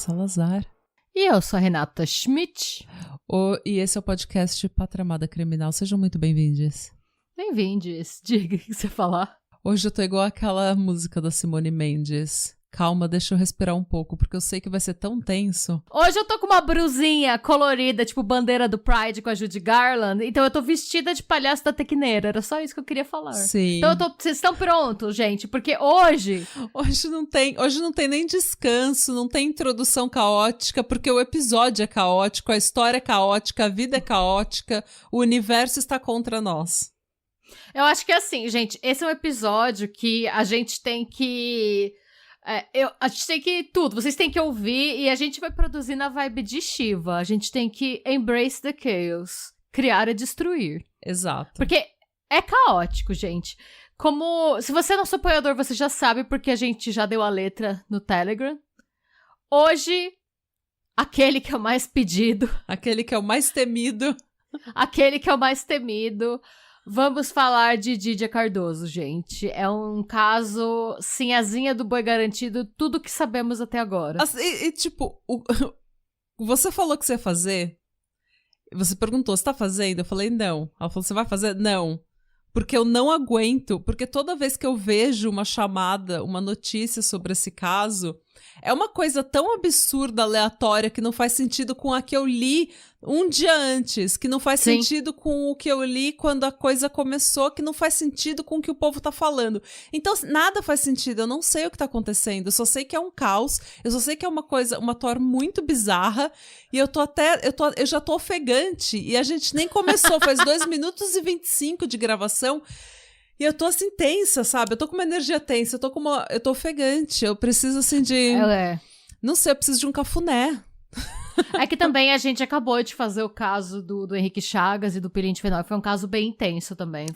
Salazar. E eu sou a Renata Schmidt. E esse é o podcast Pátria Amada Criminal. Sejam muito bem-vindos. Bem-vindos. Diga o que você falar. Hoje eu tô igual aquela música da Simone Mendes. Calma, deixa eu respirar um pouco, porque eu sei que vai ser tão tenso. Hoje eu tô com uma brusinha colorida, tipo bandeira do Pride com a Judy Garland. Então eu tô vestida de palhaço da Tequineira. Era só isso que eu queria falar. Sim. Então vocês estão prontos, gente? Porque hoje não tem nem descanso, não tem introdução caótica, porque o episódio é caótico, a história é caótica, a vida é caótica, o universo está contra nós. Eu acho que assim, gente, esse é um episódio que a gente tem que... a gente tem que tudo, vocês têm que ouvir e a gente vai produzir na vibe de Shiva. A gente tem que embrace the chaos, criar e destruir. Exato. Porque é caótico, gente. Se você é nosso apoiador, você já sabe, porque a gente já deu a letra no Telegram. Hoje, aquele que é o mais pedido. Aquele que é o mais temido. Aquele que é o mais temido. Vamos falar de Dídia Cardoso, gente. É um caso sinhazinha do boi garantido, tudo que sabemos até agora. Você falou que você ia fazer, você perguntou, você tá fazendo? Eu falei, não. Ela falou, você vai fazer? Não. Porque eu não aguento, porque toda vez que eu vejo uma chamada, uma notícia sobre esse caso, é uma coisa tão absurda, aleatória, que não faz sentido com a que eu li um dia antes, que não faz sentido com o que eu li quando a coisa começou, que não faz sentido com o que o povo tá falando. Então, nada faz sentido, eu não sei o que tá acontecendo, eu só sei que é um caos, eu só sei que é uma tor muito bizarra, e eu já tô ofegante, e a gente nem começou, faz 2 minutos e 25 de gravação, e eu tô assim tensa, sabe? Eu tô com uma energia tensa, eu tô ofegante, eu preciso assim de... Não sei, eu preciso de um cafuné. É que também a gente acabou de fazer o caso do Henrique Chagas e do Pirim de Fenol. Foi um caso bem intenso também.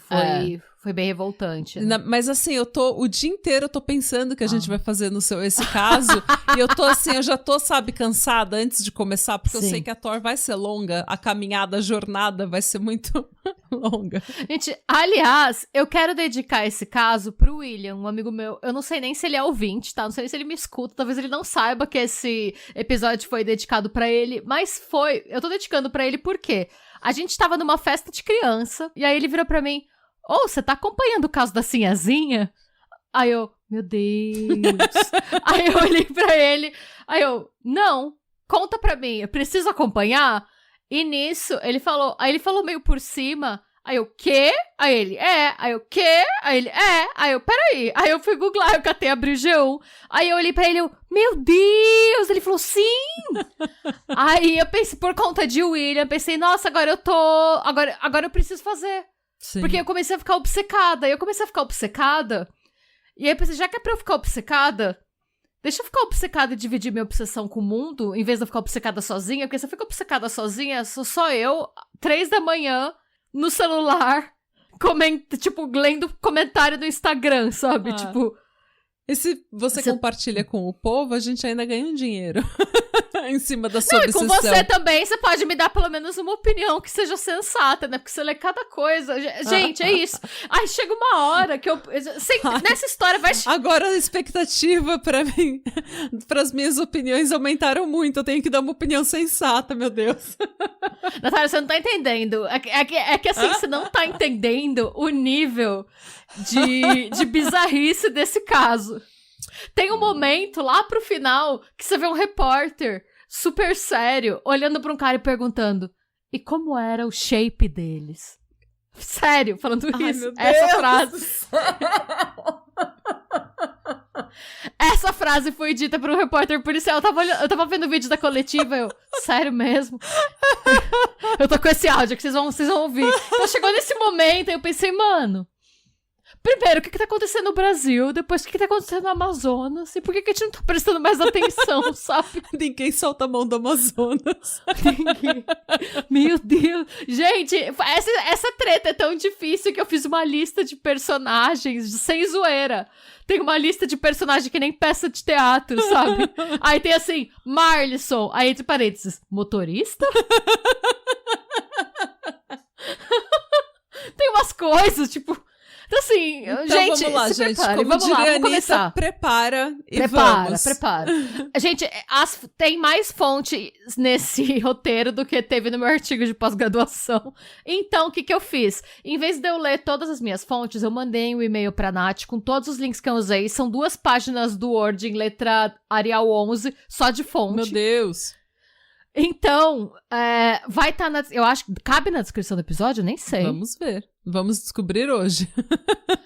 Foi bem revoltante. Né? Mas assim, o dia inteiro eu tô pensando que a gente vai fazer esse caso. E eu tô assim, eu já tô, sabe, cansada antes de começar, porque eu sei que a Thor vai ser longa, a caminhada, a jornada vai ser muito longa. Gente, aliás, eu quero dedicar esse caso pro William, um amigo meu. Eu não sei nem se ele é ouvinte, tá? Não sei nem se ele me escuta. Talvez ele não saiba que esse episódio foi dedicado pra ele, mas foi. Eu tô dedicando pra ele porque a gente tava numa festa de criança, e aí ele virou pra mim: você tá acompanhando o caso da Sinhazinha? Aí eu, meu Deus. Aí eu olhei pra ele, aí eu, não, conta pra mim, eu preciso acompanhar? E nisso, ele falou meio por cima, aí eu, quê? Aí ele, aí eu, quê? Aí ele, aí eu, peraí. Aí eu fui googlar, eu catei, abri o G1, aí eu olhei pra ele, meu Deus! Ele falou, sim! Aí eu pensei, por conta de William, pensei, nossa, agora eu preciso fazer. Sim. Porque eu comecei a ficar obcecada. E aí eu pensei, já que é pra eu ficar obcecada, deixa eu ficar obcecada e dividir minha obsessão com o mundo, em vez de eu ficar obcecada sozinha. Porque se eu fico obcecada sozinha, sou só eu, 3 da manhã, no celular, lendo comentário do Instagram, sabe? E se você compartilha com o povo, a gente ainda ganha um dinheiro em cima da sua obsessão. E com você também, você pode me dar pelo menos uma opinião que seja sensata, né? Porque você lê cada coisa. Gente, é isso. Aí chega uma hora que nessa história vai... Agora a expectativa pra mim, pras minhas opiniões aumentaram muito. Eu tenho que dar uma opinião sensata, meu Deus. Natália, você não tá entendendo. É que assim, você não tá entendendo o nível de bizarrice desse caso. Tem um momento lá pro final que você vê um repórter super sério olhando pra um cara e perguntando: e como era o shape deles? Sério, falando isso. Essa frase. Essa frase foi dita por um repórter policial. Eu tava vendo o vídeo da coletiva, sério mesmo? Eu tô com esse áudio que vocês vão ouvir. Então chegou nesse momento e eu pensei, mano, primeiro, o que tá acontecendo no Brasil? Depois, o que tá acontecendo no Amazonas? E por que a gente não tá prestando mais atenção, sabe? Ninguém solta a mão do Amazonas. Ninguém. Meu Deus. Gente, essa treta é tão difícil que eu fiz uma lista de personagens sem zoeira. Tem uma lista de personagens que nem peça de teatro, sabe? Aí tem assim, Marlisson. Aí entre parênteses, motorista? Tem umas coisas, tipo... Então, assim, Então, gente, vamos lá, se gente. prepare. Como Vamos diria lá, a vamos Anitta, começar. prepara e vamos. Prepara. Gente, tem mais fontes nesse roteiro do que teve no meu artigo de pós-graduação. Então, o que eu fiz? Em vez de eu ler todas as minhas fontes, eu mandei um e-mail pra Nath com todos os links que eu usei. São 2 páginas do Word em letra Arial 11, só de fonte. Meu Deus. Então, vai estar na... Eu acho que cabe na descrição do episódio, eu nem sei. Vamos ver. Vamos descobrir hoje.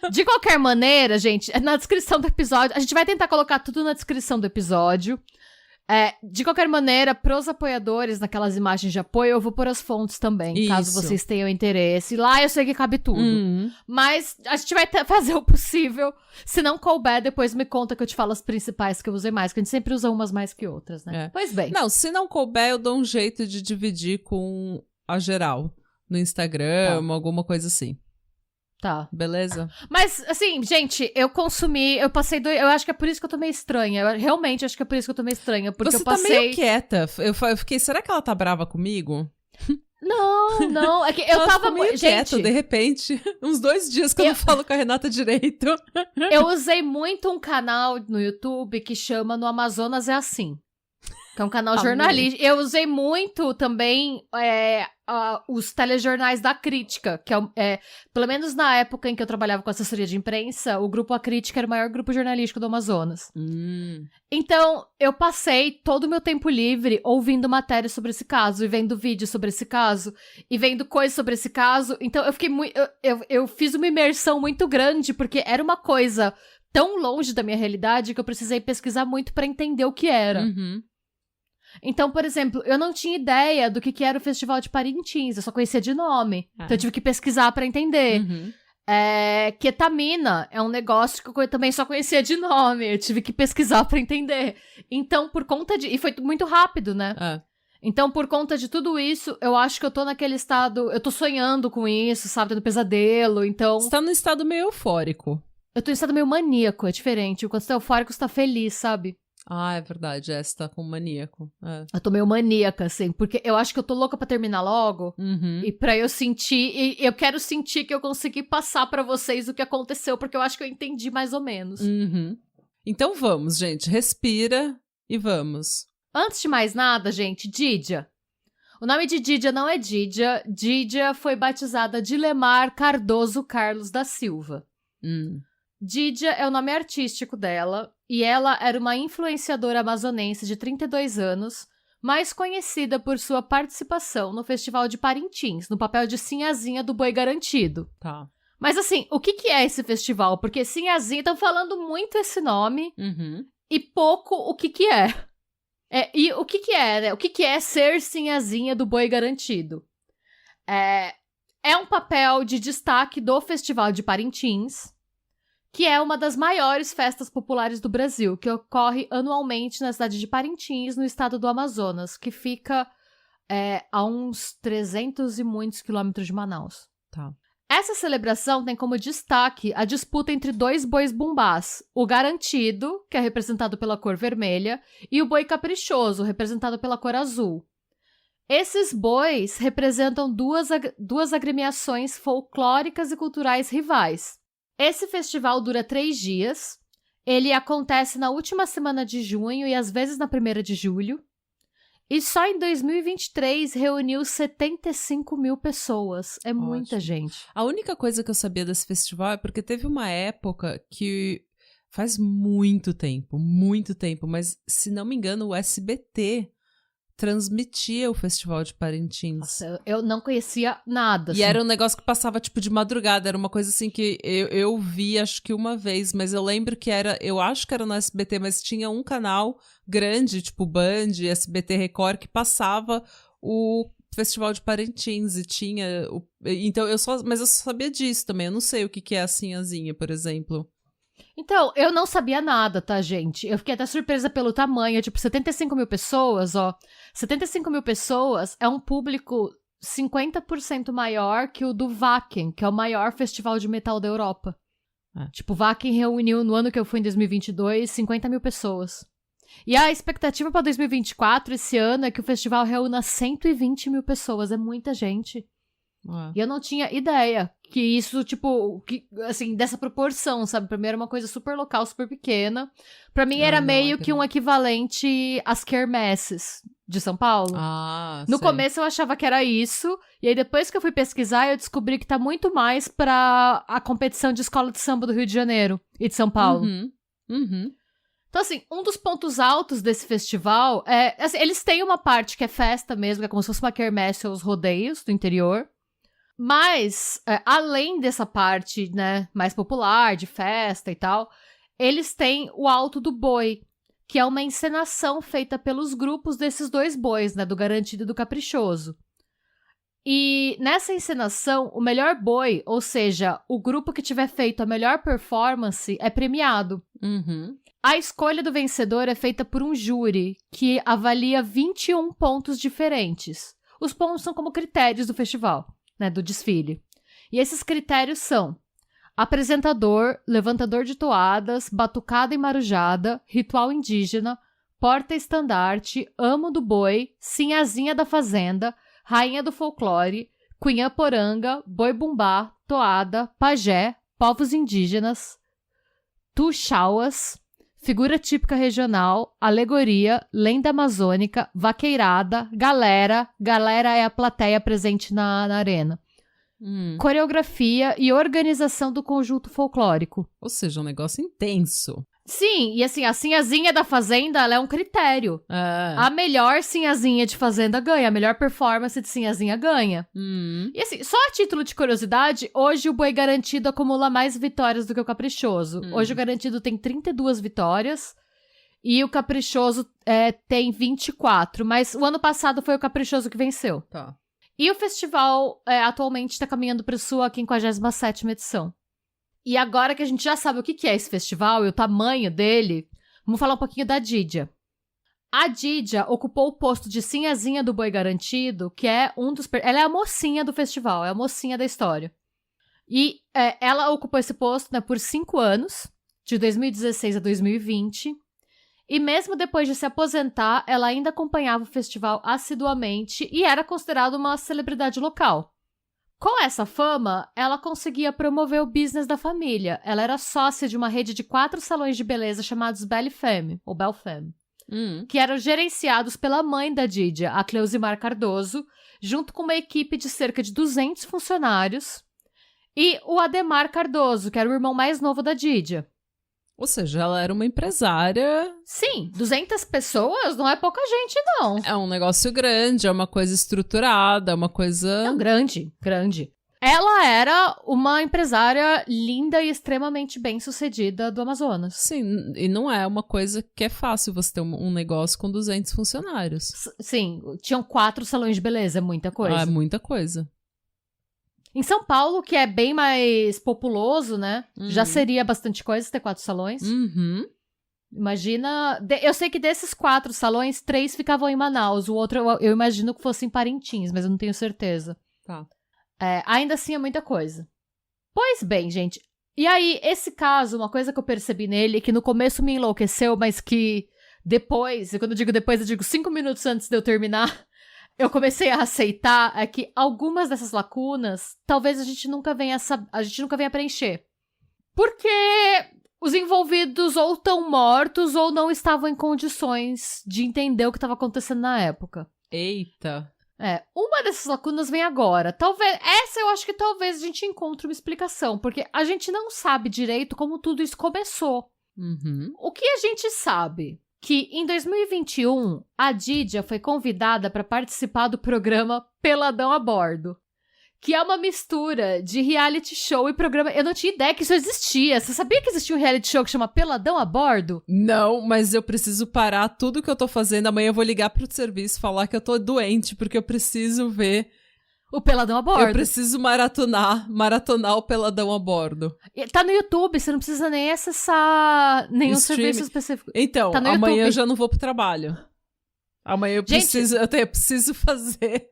De qualquer maneira, gente, na descrição do episódio... A gente vai tentar colocar tudo na descrição do episódio. De qualquer maneira, pros apoiadores, naquelas imagens de apoio, eu vou pôr as fontes também, caso Isso. vocês tenham interesse. Lá eu sei que cabe tudo. Uhum. Mas a gente vai fazer o possível. Se não couber, depois me conta que eu te falo as principais que eu usei mais, que a gente sempre usa umas mais que outras, né? Pois bem. Não, se não couber, eu dou um jeito de dividir com a geral. No Instagram, alguma coisa assim. Tá. Beleza? Mas, assim, gente, eu passei eu acho que é por isso que eu tô meio estranha. Eu realmente acho que é por isso que eu tô meio estranha. Porque Você eu passei... tá meio quieta. Eu fiquei, será que ela tá brava comigo? Não. É que eu ela tava ficou meio quieta, gente, de repente. Uns 2 dias que eu não falo com a Renata direito. eu usei muito um canal no YouTube que chama No Amazonas é Assim. Que é um canal jornalístico. Eu usei muito também os telejornais da Crítica, que pelo menos na época em que eu trabalhava com assessoria de imprensa, o grupo A Crítica era o maior grupo jornalístico do Amazonas. Então, eu passei todo o meu tempo livre ouvindo matérias sobre esse caso, e vendo vídeos sobre esse caso, e vendo coisas sobre esse caso. Então, eu fiquei muito... Eu fiz uma imersão muito grande, porque era uma coisa tão longe da minha realidade que eu precisei pesquisar muito pra entender o que era. Uhum. Então, por exemplo, eu não tinha ideia do que era o Festival de Parintins, eu só conhecia de nome. Então eu tive que pesquisar pra entender. Uhum. Ketamina é um negócio que eu também só conhecia de nome, eu tive que pesquisar pra entender. Então, por conta de... E foi muito rápido, né? Então, por conta de tudo isso, eu acho que eu tô naquele estado... Eu tô sonhando com isso, sabe? Tendo pesadelo, então... Você tá num estado meio eufórico. Eu tô em estado meio maníaco, é diferente. Quando você tá eufórico, você tá feliz, sabe? Ah, é verdade. Você tá com maníaco. Eu tô meio maníaca, assim, porque eu acho que eu tô louca pra terminar logo. Uhum. E pra eu sentir... E eu quero sentir que eu consegui passar pra vocês o que aconteceu, porque eu acho que eu entendi mais ou menos. Uhum. Então vamos, gente. Respira e vamos. Antes de mais nada, gente, Didia. O nome de Didia não é Didia. Didia foi batizada Dilemar Cardoso Carlos da Silva. Didia é o nome artístico dela, e ela era uma influenciadora amazonense de 32 anos, mais conhecida por sua participação no Festival de Parintins, no papel de Sinhazinha do Boi Garantido. Tá. Mas assim, o que é esse festival? Porque Sinhazinha, estão falando muito esse nome, e pouco o que é. E o que é, né? O que é ser Sinhazinha do Boi Garantido? É um papel de destaque do Festival de Parintins, que é uma das maiores festas populares do Brasil, que ocorre anualmente na cidade de Parintins, no estado do Amazonas, que fica a uns 300 e muitos quilômetros de Manaus. Tá. Essa celebração tem como destaque a disputa entre 2 bois bumbás, o Garantido, que é representado pela cor vermelha, e o boi caprichoso, representado pela cor azul. Esses bois representam duas agremiações folclóricas e culturais rivais. Esse festival dura 3 dias, ele acontece na última semana de junho e às vezes na 1ª de julho, e só em 2023 reuniu 75 mil pessoas. É muita gente. A única coisa que eu sabia desse festival é porque teve uma época que faz muito tempo, mas se não me engano o SBT transmitia o Festival de Parintins. Nossa, eu não conhecia nada. E era um negócio que passava, tipo, de madrugada. Era uma coisa, assim, que eu vi, acho que uma vez. Mas eu lembro que eu acho que era no SBT, mas tinha um canal grande, tipo Band, SBT Record, que passava o Festival de Parintins. E tinha... Então, mas eu só sabia disso também. Eu não sei o que é a Sinhazinha, por exemplo. Então, eu não sabia nada, tá, gente? Eu fiquei até surpresa pelo tamanho. Tipo, 75 mil pessoas, ó. 75 mil pessoas é um público 50% maior que o do Wacken, que é o maior festival de metal da Europa. Tipo, o Wacken reuniu, no ano que eu fui, em 2022, 50 mil pessoas. E a expectativa para 2024, esse ano, é que o festival reúna 120 mil pessoas. É muita gente. E eu não tinha ideia. Que isso, tipo, assim, dessa proporção, sabe? Pra mim era uma coisa super local, super pequena. Pra mim era meio que um equivalente às quermesses de São Paulo. No começo eu achava que era isso, e aí depois que eu fui pesquisar, eu descobri que tá muito mais pra a competição de escola de samba do Rio de Janeiro e de São Paulo. Então, assim, um dos pontos altos desse festival é... Assim, eles têm uma parte que é festa mesmo, que é como se fosse uma quermesse ou os rodeios do interior. Mas, além dessa parte, né, mais popular, de festa e tal, eles têm o Alto do Boi, que é uma encenação feita pelos grupos desses dois bois, né, do Garantido e do Caprichoso. E nessa encenação, o melhor boi, ou seja, o grupo que tiver feito a melhor performance, é premiado. A escolha do vencedor é feita por um júri, que avalia 21 pontos diferentes. Os pontos são como critérios do festival. Né, do desfile. E esses critérios são apresentador, levantador de toadas, batucada e marujada, ritual indígena, porta-estandarte, amo do boi, sinhazinha da fazenda, rainha do folclore, cunhã poranga, boi bumbá, toada, pajé, povos indígenas, tuxauas, figura típica regional, alegoria, lenda amazônica, vaqueirada, galera é a plateia presente na arena. Coreografia e organização do conjunto folclórico. Ou seja, um negócio intenso. Sim, e assim, a sinhazinha da fazenda, ela é um critério. A melhor sinhazinha de fazenda ganha, a melhor performance de sinhazinha ganha. E assim, só a título de curiosidade, hoje o Boi Garantido acumula mais vitórias do que o Caprichoso. Hoje o Garantido tem 32 vitórias e o Caprichoso tem 24, mas o ano passado foi o Caprichoso que venceu. Tá. E o festival atualmente está caminhando para sua 57ª edição. E agora que a gente já sabe o que é esse festival e o tamanho dele, vamos falar um pouquinho da Didia. A Didia ocupou o posto de sinhazinha do Boi Garantido, que é ela é a mocinha do festival, é a mocinha da história. E ela ocupou esse posto, né, por 5 anos, de 2016 a 2020. E mesmo depois de se aposentar, ela ainda acompanhava o festival assiduamente e era considerada uma celebridade local. Com essa fama, ela conseguia promover o business da família. Ela era sócia de uma rede de 4 salões de beleza chamados Belle Femme, ou Belle Femme, que eram gerenciados pela mãe da Didia, a Cleusimar Cardoso, junto com uma equipe de cerca de 200 funcionários, e o Ademar Cardoso, que era o irmão mais novo da Didia. Ou seja, ela era uma empresária... Sim, 200 pessoas não é pouca gente, não. É um negócio grande, é uma coisa estruturada, é uma coisa... Não, grande. Ela era uma empresária linda e extremamente bem-sucedida do Amazonas. Sim, e não é uma coisa que é fácil você ter um negócio com 200 funcionários. Sim, tinham 4 salões de beleza, é muita coisa. É muita coisa. Em São Paulo, que é bem mais populoso, né? Já seria bastante coisa ter 4 salões. Imagina... Eu sei que desses 4 salões, 3 ficavam em Manaus. O outro eu imagino que fosse em Parintins, mas eu não tenho certeza. Tá. Ainda assim é muita coisa. Pois bem, gente. E aí, esse caso, uma coisa que eu percebi nele, que no começo me enlouqueceu, mas que depois, e quando eu digo depois, eu digo 5 minutos antes de eu terminar... eu comecei a aceitar é que algumas dessas lacunas, talvez a gente nunca venha preencher. Porque os envolvidos ou estão mortos ou não estavam em condições de entender o que estava acontecendo na época. Eita. Uma dessas lacunas vem agora. Essa eu acho que talvez a gente encontre uma explicação, porque a gente não sabe direito como tudo isso começou. O que a gente sabe? Que em 2021, a Didia foi convidada para participar do programa Peladão a Bordo, que é uma mistura de reality show e programa... Eu não tinha ideia que isso existia. Você sabia que existia um reality show que chama Peladão a Bordo? Não, mas eu preciso parar tudo que eu tô fazendo. Amanhã eu vou ligar pro serviço, falar que eu tô doente, porque eu preciso ver... o Peladão a Bordo. Eu preciso maratonar o Peladão a Bordo. Tá no YouTube, você não precisa nem acessar nenhum serviço específico. Então, tá amanhã eu já não vou pro trabalho. Amanhã eu preciso fazer.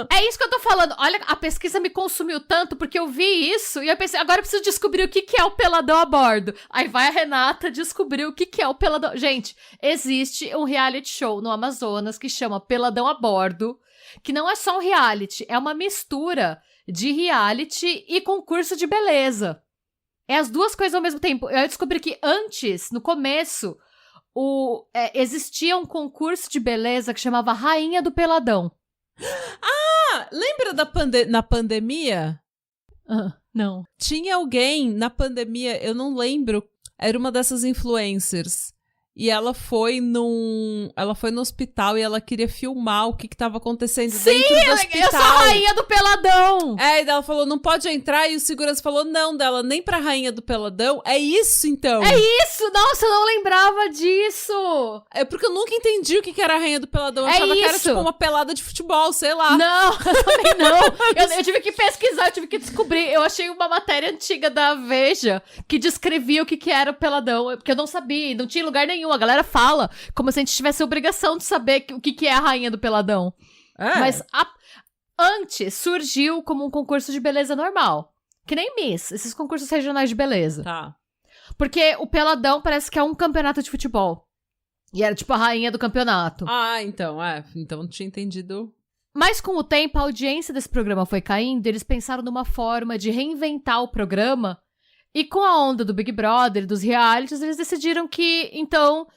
É isso que eu tô falando. Olha, a pesquisa me consumiu tanto porque eu vi isso e eu pensei, agora eu preciso descobrir o que é o peladão a bordo. Aí vai a Renata descobrir o que é o peladão. Gente, existe um reality show no Amazonas que chama Peladão a Bordo, que não é só um reality, é uma mistura de reality e concurso de beleza. É as duas coisas ao mesmo tempo. Eu descobri que antes, no começo, existia um concurso de beleza que chamava Rainha do Peladão. Ah, lembra na pandemia? Não. Tinha alguém na pandemia, eu não lembro, era uma dessas influencers. E ela foi no hospital e ela queria filmar o que tava acontecendo dentro do hospital. Eu sou a rainha do peladão! É, e ela falou, não pode entrar, e o segurança falou, não, dela, nem pra rainha do peladão. É isso, então. É isso! Nossa, eu não lembrava disso! É porque eu nunca entendi o que era a rainha do peladão. Eu achava que era tipo uma pelada de futebol, sei lá. Não, eu também não. Eu tive que pesquisar, eu tive que descobrir. Eu achei uma matéria antiga da Veja que descrevia o que era o peladão, porque eu não sabia, não tinha lugar nenhum. A galera fala como se a gente tivesse a obrigação de saber o que é a rainha do peladão. É. Mas antes surgiu como um concurso de beleza normal. Que nem Miss, esses concursos regionais de beleza. Tá. Porque o peladão parece que é um campeonato de futebol. E era tipo a rainha do campeonato. Ah, então, então não tinha entendido. Mas com o tempo, a audiência desse programa foi caindo, eles pensaram numa forma de reinventar o programa. E com a onda do Big Brother, dos realities, eles decidiram que, então,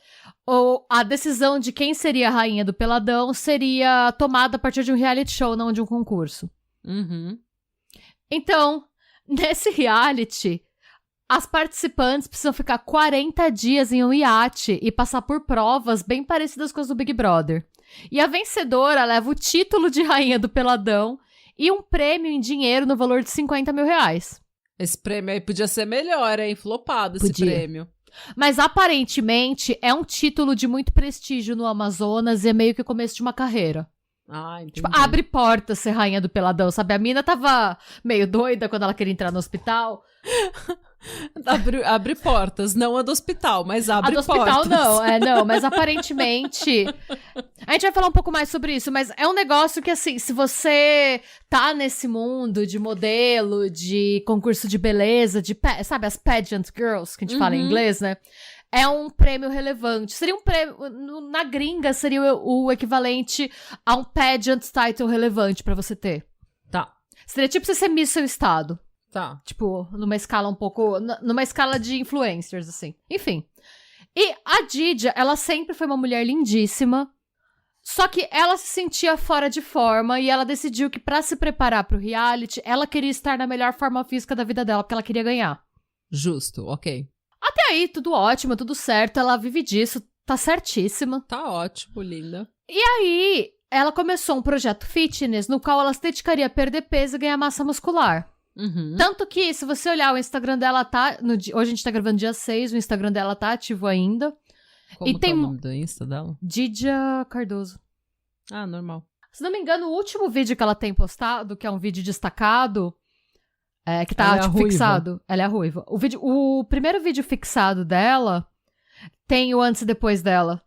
a decisão de quem seria a rainha do peladão seria tomada a partir de um reality show, não de um concurso. Uhum. Então, nesse reality, as participantes precisam ficar 40 dias em um iate e passar por provas bem parecidas com as do Big Brother. E a vencedora leva o título de rainha do peladão e um prêmio em dinheiro no valor de 50 mil reais. Esse prêmio aí podia ser melhor, hein? Flopado esse prêmio. Mas aparentemente é um título de muito prestígio no Amazonas e é meio que o começo de uma carreira. Ah, entendi. Tipo, abre porta ser rainha do peladão, sabe? A mina tava meio doida quando ela queria entrar no hospital. Abre portas, não a do hospital, mas abre portas. A do hospital não, mas aparentemente... A gente vai falar um pouco mais sobre isso, mas é um negócio que, assim, se você tá nesse mundo de modelo, de concurso de beleza, sabe, as pageant girls, que a gente fala em inglês, né? É um prêmio relevante. Seria um prêmio... Na gringa, seria o equivalente a um pageant title relevante pra você ter. Tá. Seria tipo você ser Miss seu estado. Tá. Tipo, numa escala um pouco... Numa escala de influencers, assim. Enfim. E a Didia, ela sempre foi uma mulher lindíssima. Só que ela se sentia fora de forma e ela decidiu que pra se preparar pro reality, ela queria estar na melhor forma física da vida dela, porque ela queria ganhar. Justo, ok. Até aí, tudo ótimo, tudo certo. Ela vive disso, tá certíssima. Tá ótimo, linda. E aí, ela começou um projeto fitness no qual ela se dedicaria a perder peso e ganhar massa muscular. Uhum. Tanto que, se você olhar o Instagram dela, hoje a gente tá gravando dia 6, o Instagram dela tá ativo ainda. Como tá o nome do Insta dela? Didia Cardoso. Ah, normal. Se não me engano, o último vídeo que ela tem postado, que é um vídeo destacado, que tá tipo, fixado. Ela é a ruiva. O primeiro vídeo fixado dela tem o antes e depois dela.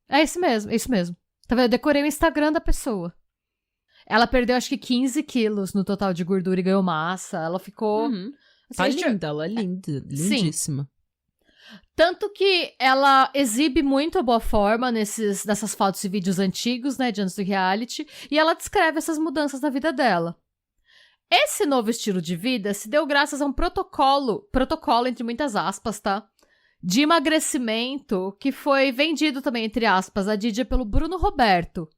É isso mesmo. Tá vendo? Eu decorei o Instagram da pessoa. Ela perdeu, acho que 15 quilos no total de gordura e ganhou massa. Ela ficou... Assim, tá linda, ela é linda. Lindíssima. Sim. Tanto que ela exibe muito a boa forma nessas fotos e vídeos antigos, né, de antes do reality. E ela descreve essas mudanças na vida dela. Esse novo estilo de vida se deu graças a um protocolo entre muitas aspas, tá? De emagrecimento que foi vendido também, entre aspas, a Didia pelo Bruno Roberto,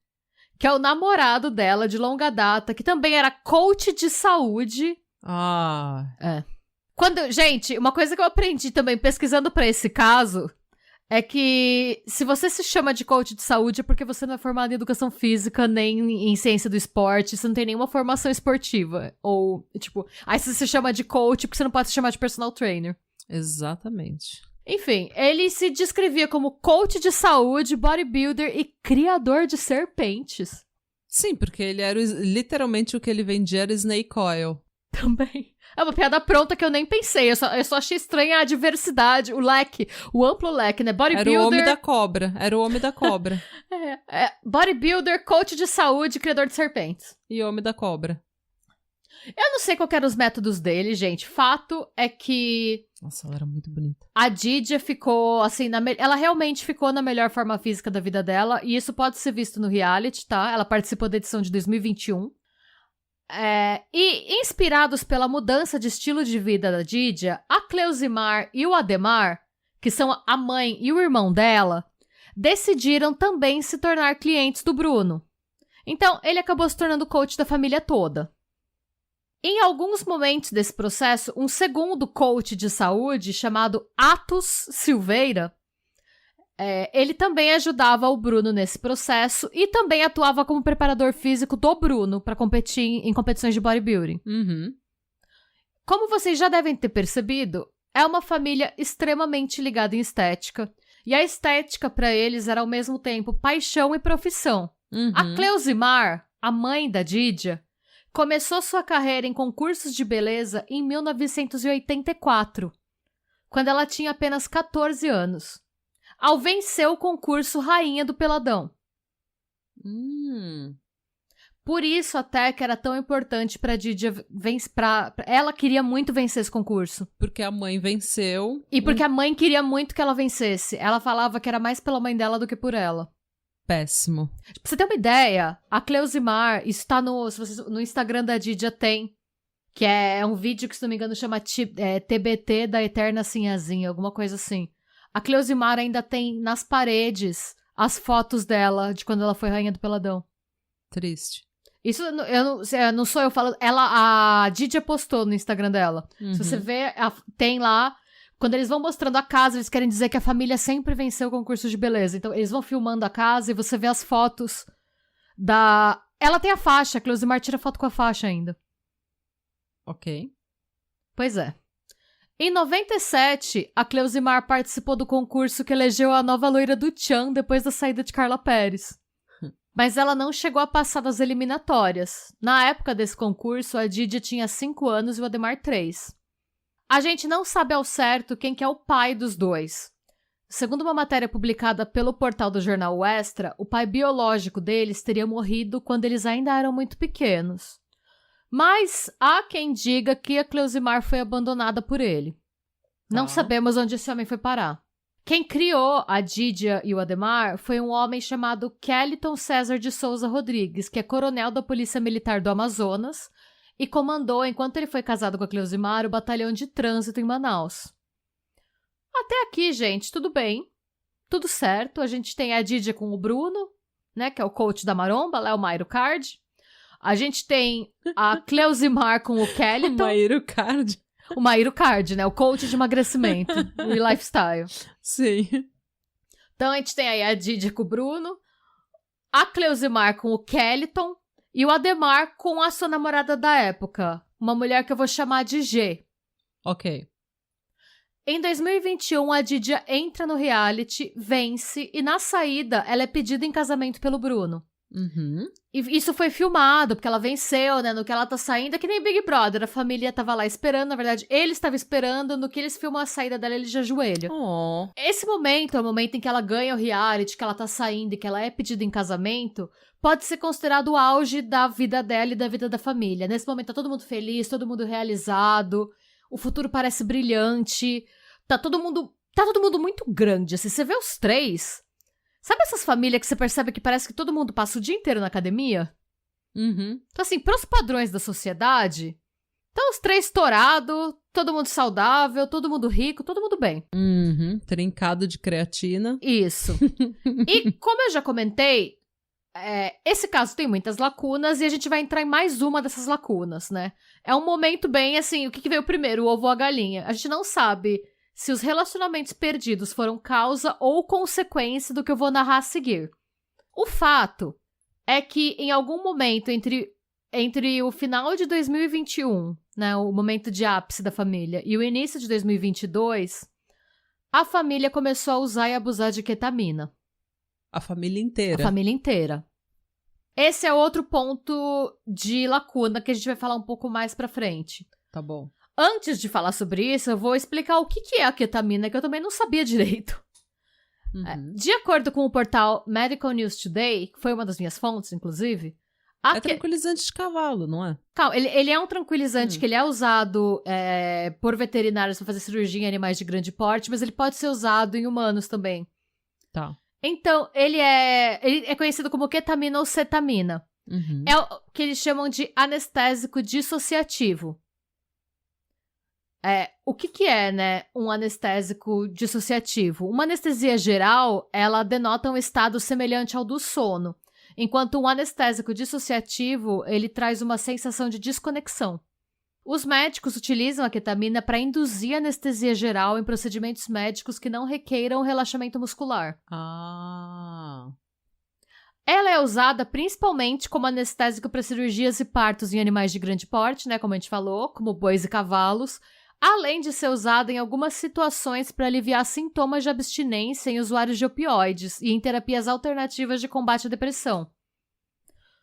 que é o namorado dela de longa data, que também era coach de saúde. Ah. Gente, uma coisa que eu aprendi também pesquisando pra esse caso é que se você se chama de coach de saúde é porque você não é formado em educação física nem em ciência do esporte, você não tem nenhuma formação esportiva. Ou, tipo, aí você se chama de coach porque você não pode se chamar de personal trainer. Exatamente. Enfim, ele se descrevia como coach de saúde, bodybuilder e criador de serpentes. Sim, porque ele era literalmente o que ele vendia era snake oil. Também. É uma piada pronta que eu nem pensei. Eu só achei estranha a diversidade, o leque, o amplo leque, né? Bodybuilder... Era o homem da cobra. Era o homem da cobra. Bodybuilder, coach de saúde, criador de serpentes. E homem da cobra. Eu não sei qual que eram os métodos dele, gente. Fato é que... Nossa, ela era muito bonita. A Didia ficou, assim, ela realmente ficou na melhor forma física da vida dela. E isso pode ser visto no reality, tá? Ela participou da edição de 2021. E inspirados pela mudança de estilo de vida da Didia, a Cleusimar e o Ademar, que são a mãe e o irmão dela, decidiram também se tornar clientes do Bruno. Então, ele acabou se tornando coach da família toda. Em alguns momentos desse processo, um segundo coach de saúde, chamado Atos Silveira, ele também ajudava o Bruno nesse processo e também atuava como preparador físico do Bruno para competir em competições de bodybuilding. Uhum. Como vocês já devem ter percebido, é uma família extremamente ligada em estética. E a estética para eles era ao mesmo tempo paixão e profissão. Uhum. A Cleusimar, a mãe da Didia, começou sua carreira em concursos de beleza em 1984, quando ela tinha apenas 14 anos, ao vencer o concurso Rainha do Peladão. Por isso até que era tão importante pra Didia ela queria muito vencer esse concurso. Porque a mãe venceu. E porque a mãe queria muito que ela vencesse. Ela falava que era mais pela mãe dela do que por ela. Péssimo. Pra você ter uma ideia, a Cleusimar, isso tá no Instagram da Didia tem, que é um vídeo que, se não me engano, chama TBT da Eterna Sinhazinha, alguma coisa assim. A Cleusimar ainda tem nas paredes as fotos dela de quando ela foi Rainha do Peladão. Triste. Isso não sou eu falando. A Didia postou no Instagram dela. Uhum. Se você ver, tem lá. Quando eles vão mostrando a casa, eles querem dizer que a família sempre venceu o concurso de beleza. Então, eles vão filmando a casa e você vê as fotos da... Ela tem a faixa, a Cleusimar tira foto com a faixa ainda. Ok. Pois é. Em 97, a Cleusimar participou do concurso que elegeu a nova loira do Tchan depois da saída de Carla Pérez. Mas ela não chegou a passar das eliminatórias. Na época desse concurso, a Didia tinha 5 anos e o Ademar 3. A gente não sabe ao certo quem que é o pai dos dois. Segundo uma matéria publicada pelo portal do jornal O Extra, o pai biológico deles teria morrido quando eles ainda eram muito pequenos. Mas há quem diga que a Cleusimar foi abandonada por ele. Não sabemos onde esse homem foi parar. Quem criou a Didia e o Ademar foi um homem chamado Kellyton César de Souza Rodrigues, que é coronel da Polícia Militar do Amazonas e comandou, enquanto ele foi casado com a Cleusimar, o batalhão de trânsito em Manaus. Até aqui, gente, tudo bem. Tudo certo. A gente tem a Didia com o Bruno, né, que é o coach da maromba, lá é o Mairo Card. A gente tem a Cleusimar com o Kellyton. O Mairo Card, né? O coach de emagrecimento e lifestyle. Sim. Então a gente tem aí a Didia com o Bruno, a Cleusimar com o Kellyton e o Ademar com a sua namorada da época, uma mulher que eu vou chamar de G. Ok. Em 2021, a Didia entra no reality, vence e na saída ela é pedida em casamento pelo Bruno. Uhum. E isso foi filmado, porque ela venceu, né? No que ela tá saindo, é que nem Big Brother. A família tava lá esperando, na verdade, ele estava esperando. No que eles filmam a saída dela, ele já ajoelha. Oh. Esse momento é o momento em que ela ganha o reality, que ela tá saindo e que ela é pedida em casamento, pode ser considerado o auge da vida dela e da vida da família. Nesse momento tá todo mundo feliz, todo mundo realizado, o futuro parece brilhante, tá todo mundo muito grande, assim. Você vê os três... Sabe essas famílias que você percebe que parece que todo mundo passa o dia inteiro na academia? Uhum. Então, assim, pros padrões da sociedade, estão os três estourados, todo mundo saudável, todo mundo rico, todo mundo bem. Uhum. Trincado de creatina. Isso. E, como eu já comentei, esse caso tem muitas lacunas e a gente vai entrar em mais uma dessas lacunas, né? É um momento bem, assim, o que veio primeiro, o ovo ou a galinha? A gente não sabe se os relacionamentos perdidos foram causa ou consequência do que eu vou narrar a seguir. O fato é que, em algum momento entre o final de 2021, né, o momento de ápice da família, e o início de 2022, a família começou a usar e abusar de ketamina. A família inteira. A família inteira. Esse é outro ponto de lacuna que a gente vai falar um pouco mais pra frente. Tá bom. Antes de falar sobre isso, eu vou explicar o que é a ketamina, que eu também não sabia direito. De acordo com o portal Medical News Today, que foi uma das minhas fontes, inclusive... É tranquilizante de cavalo, não é? Calma, ele é um tranquilizante que ele é usado por veterinários para fazer cirurgia em animais de grande porte, mas ele pode ser usado em humanos também. Tá. Então, ele é conhecido como ketamina ou cetamina. É o que eles chamam de anestésico dissociativo. O que é, né, um anestésico dissociativo? Uma anestesia geral, ela denota um estado semelhante ao do sono, enquanto um anestésico dissociativo, ele traz uma sensação de desconexão. Os médicos utilizam a ketamina para induzir anestesia geral em procedimentos médicos que não requeiram relaxamento muscular. Ela é usada principalmente como anestésico para cirurgias e partos em animais de grande porte, né, como a gente falou, como bois e cavalos, além de ser usada em algumas situações para aliviar sintomas de abstinência em usuários de opioides e em terapias alternativas de combate à depressão.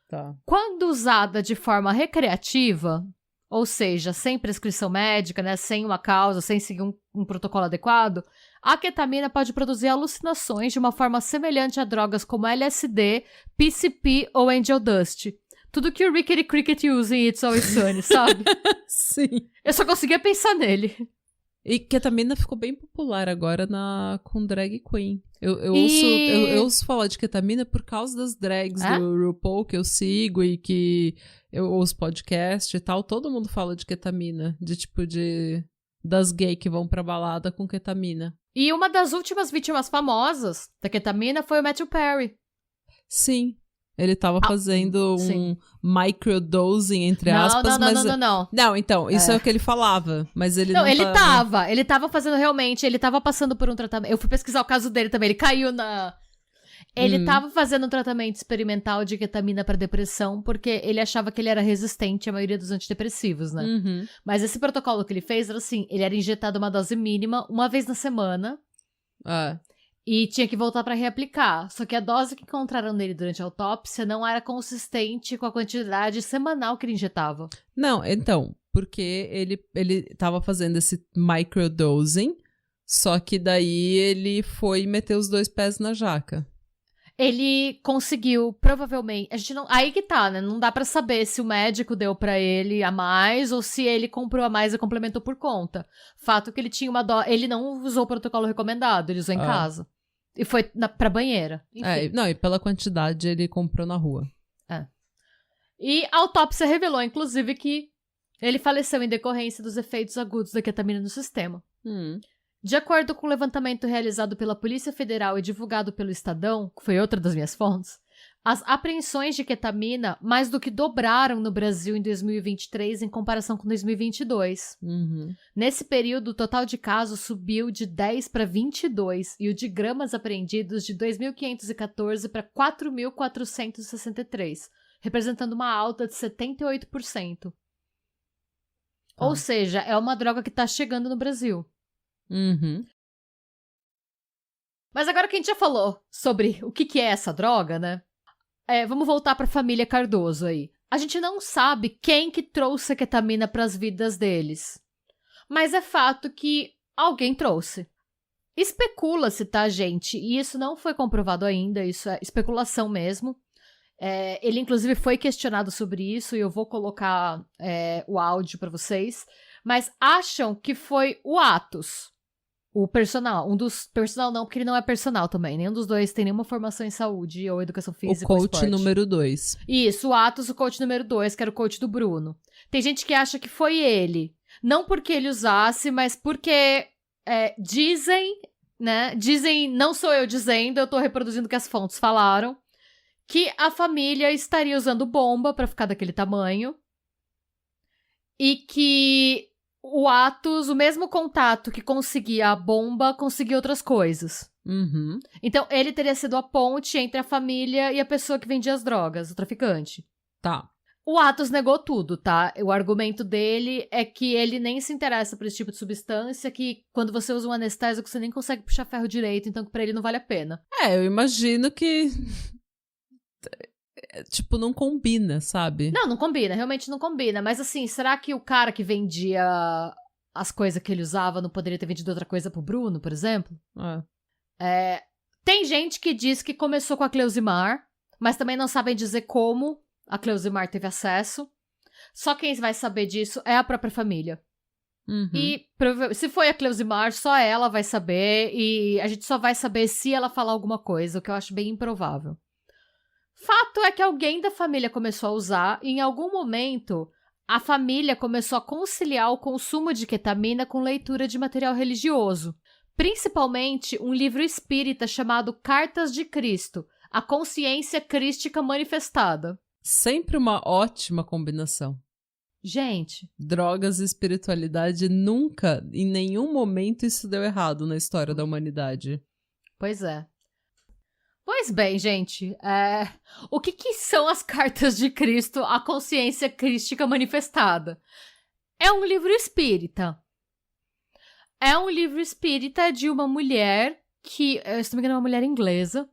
Tá. Quando usada de forma recreativa, ou seja, sem prescrição médica, né, sem uma causa, sem seguir um protocolo adequado, a ketamina pode produzir alucinações de uma forma semelhante a drogas como LSD, PCP ou Angel Dust. Tudo que o Rickety Cricket usa em It's Always Sunny, sabe? Sim. Eu só conseguia pensar nele. E ketamina ficou bem popular agora com drag queen. Eu ouço falar de ketamina por causa das drags do RuPaul que eu sigo e que eu ouço podcast e tal. Todo mundo fala de ketamina, das gays que vão pra balada com ketamina. E uma das últimas vítimas famosas da ketamina foi o Matthew Perry. Sim. Ele tava fazendo um microdosing, entre aspas, mas... Não. Não, então, isso é o que ele falava, mas ele não ele tava fazendo realmente, ele tava passando por um tratamento, eu fui pesquisar o caso dele também, ele caiu na... Ele tava fazendo um tratamento experimental de ketamina pra depressão, porque ele achava que ele era resistente à maioria dos antidepressivos, né? Mas esse protocolo que ele fez era assim, ele era injetado uma dose mínima, uma vez na semana, e tinha que voltar pra reaplicar. Só que a dose que encontraram nele durante a autópsia não era consistente com a quantidade semanal que ele injetava. Não, então, porque ele tava fazendo esse microdosing, só que daí ele foi meter os 2 pés na jaca. Ele conseguiu, provavelmente... A gente não... Aí que tá, né? Não dá pra saber se o médico deu pra ele a mais ou se ele comprou a mais e complementou por conta. Fato que ele tinha uma dose... Ele não usou o protocolo recomendado, ele usou em casa. E foi pra banheira. Enfim. E pela quantidade ele comprou na rua. E a autópsia revelou, inclusive, que ele faleceu em decorrência dos efeitos agudos da ketamina no sistema. De acordo com o levantamento realizado pela Polícia Federal e divulgado pelo Estadão, que foi outra das minhas fontes, as apreensões de ketamina mais do que dobraram no Brasil em 2023 em comparação com 2022. Nesse período, o total de casos subiu de 10 para 22 e o de gramas apreendidos de 2.514 para 4.463, representando uma alta de 78%. Ou seja, é uma droga que está chegando no Brasil. Mas agora que a gente já falou sobre o que é essa droga, né? Vamos voltar para a família Cardoso aí. A gente não sabe quem que trouxe a ketamina para as vidas deles. Mas é fato que alguém trouxe. Especula-se, tá, gente? E isso não foi comprovado ainda, isso é especulação mesmo. Ele, inclusive, foi questionado sobre isso e eu vou colocar o áudio para vocês. Mas acham que foi o Athos. O personal, personal não, porque ele não é personal também. Nenhum dos dois tem nenhuma formação em saúde ou educação física. O coach número 2. Isso, o Athos, o coach número 2, que era o coach do Bruno. Tem gente que acha que foi ele. Não porque ele usasse, mas porque dizem, né? Dizem, não sou eu dizendo, eu tô reproduzindo o que as fontes falaram, que a família estaria usando bomba pra ficar daquele tamanho. E que o Athos, o mesmo contato que conseguia a bomba, conseguia outras coisas. Então, ele teria sido a ponte entre a família e a pessoa que vendia as drogas, o traficante. Tá. O Athos negou tudo, tá? O argumento dele é que ele nem se interessa por esse tipo de substância, que quando você usa um anestésico, você nem consegue puxar ferro direito, então pra ele não vale a pena. Eu imagino que... tipo, não combina, sabe? Não combina, realmente não combina. Mas assim, será que o cara que vendia as coisas que ele usava não poderia ter vendido outra coisa pro Bruno, por exemplo? Tem gente que diz que começou com a Cleusimar, mas também não sabem dizer como a Cleusimar teve acesso. Só quem vai saber disso é a própria família. Uhum. E se foi a Cleusimar, só ela vai saber, e a gente só vai saber se ela falar alguma coisa, o que eu acho bem improvável. Fato é que alguém da família começou a usar, e em algum momento a família começou a conciliar o consumo de ketamina com leitura de material religioso. Principalmente um livro espírita chamado Cartas de Cristo, a consciência crística manifestada. Sempre uma ótima combinação. Gente. Drogas e espiritualidade nunca, em nenhum momento, isso deu errado na história da humanidade. Pois é. Pois bem, gente. O que são as Cartas de Cristo, a consciência crística manifestada? É um livro espírita. É um livro espírita de uma mulher que, se não me engano, é uma mulher inglesa,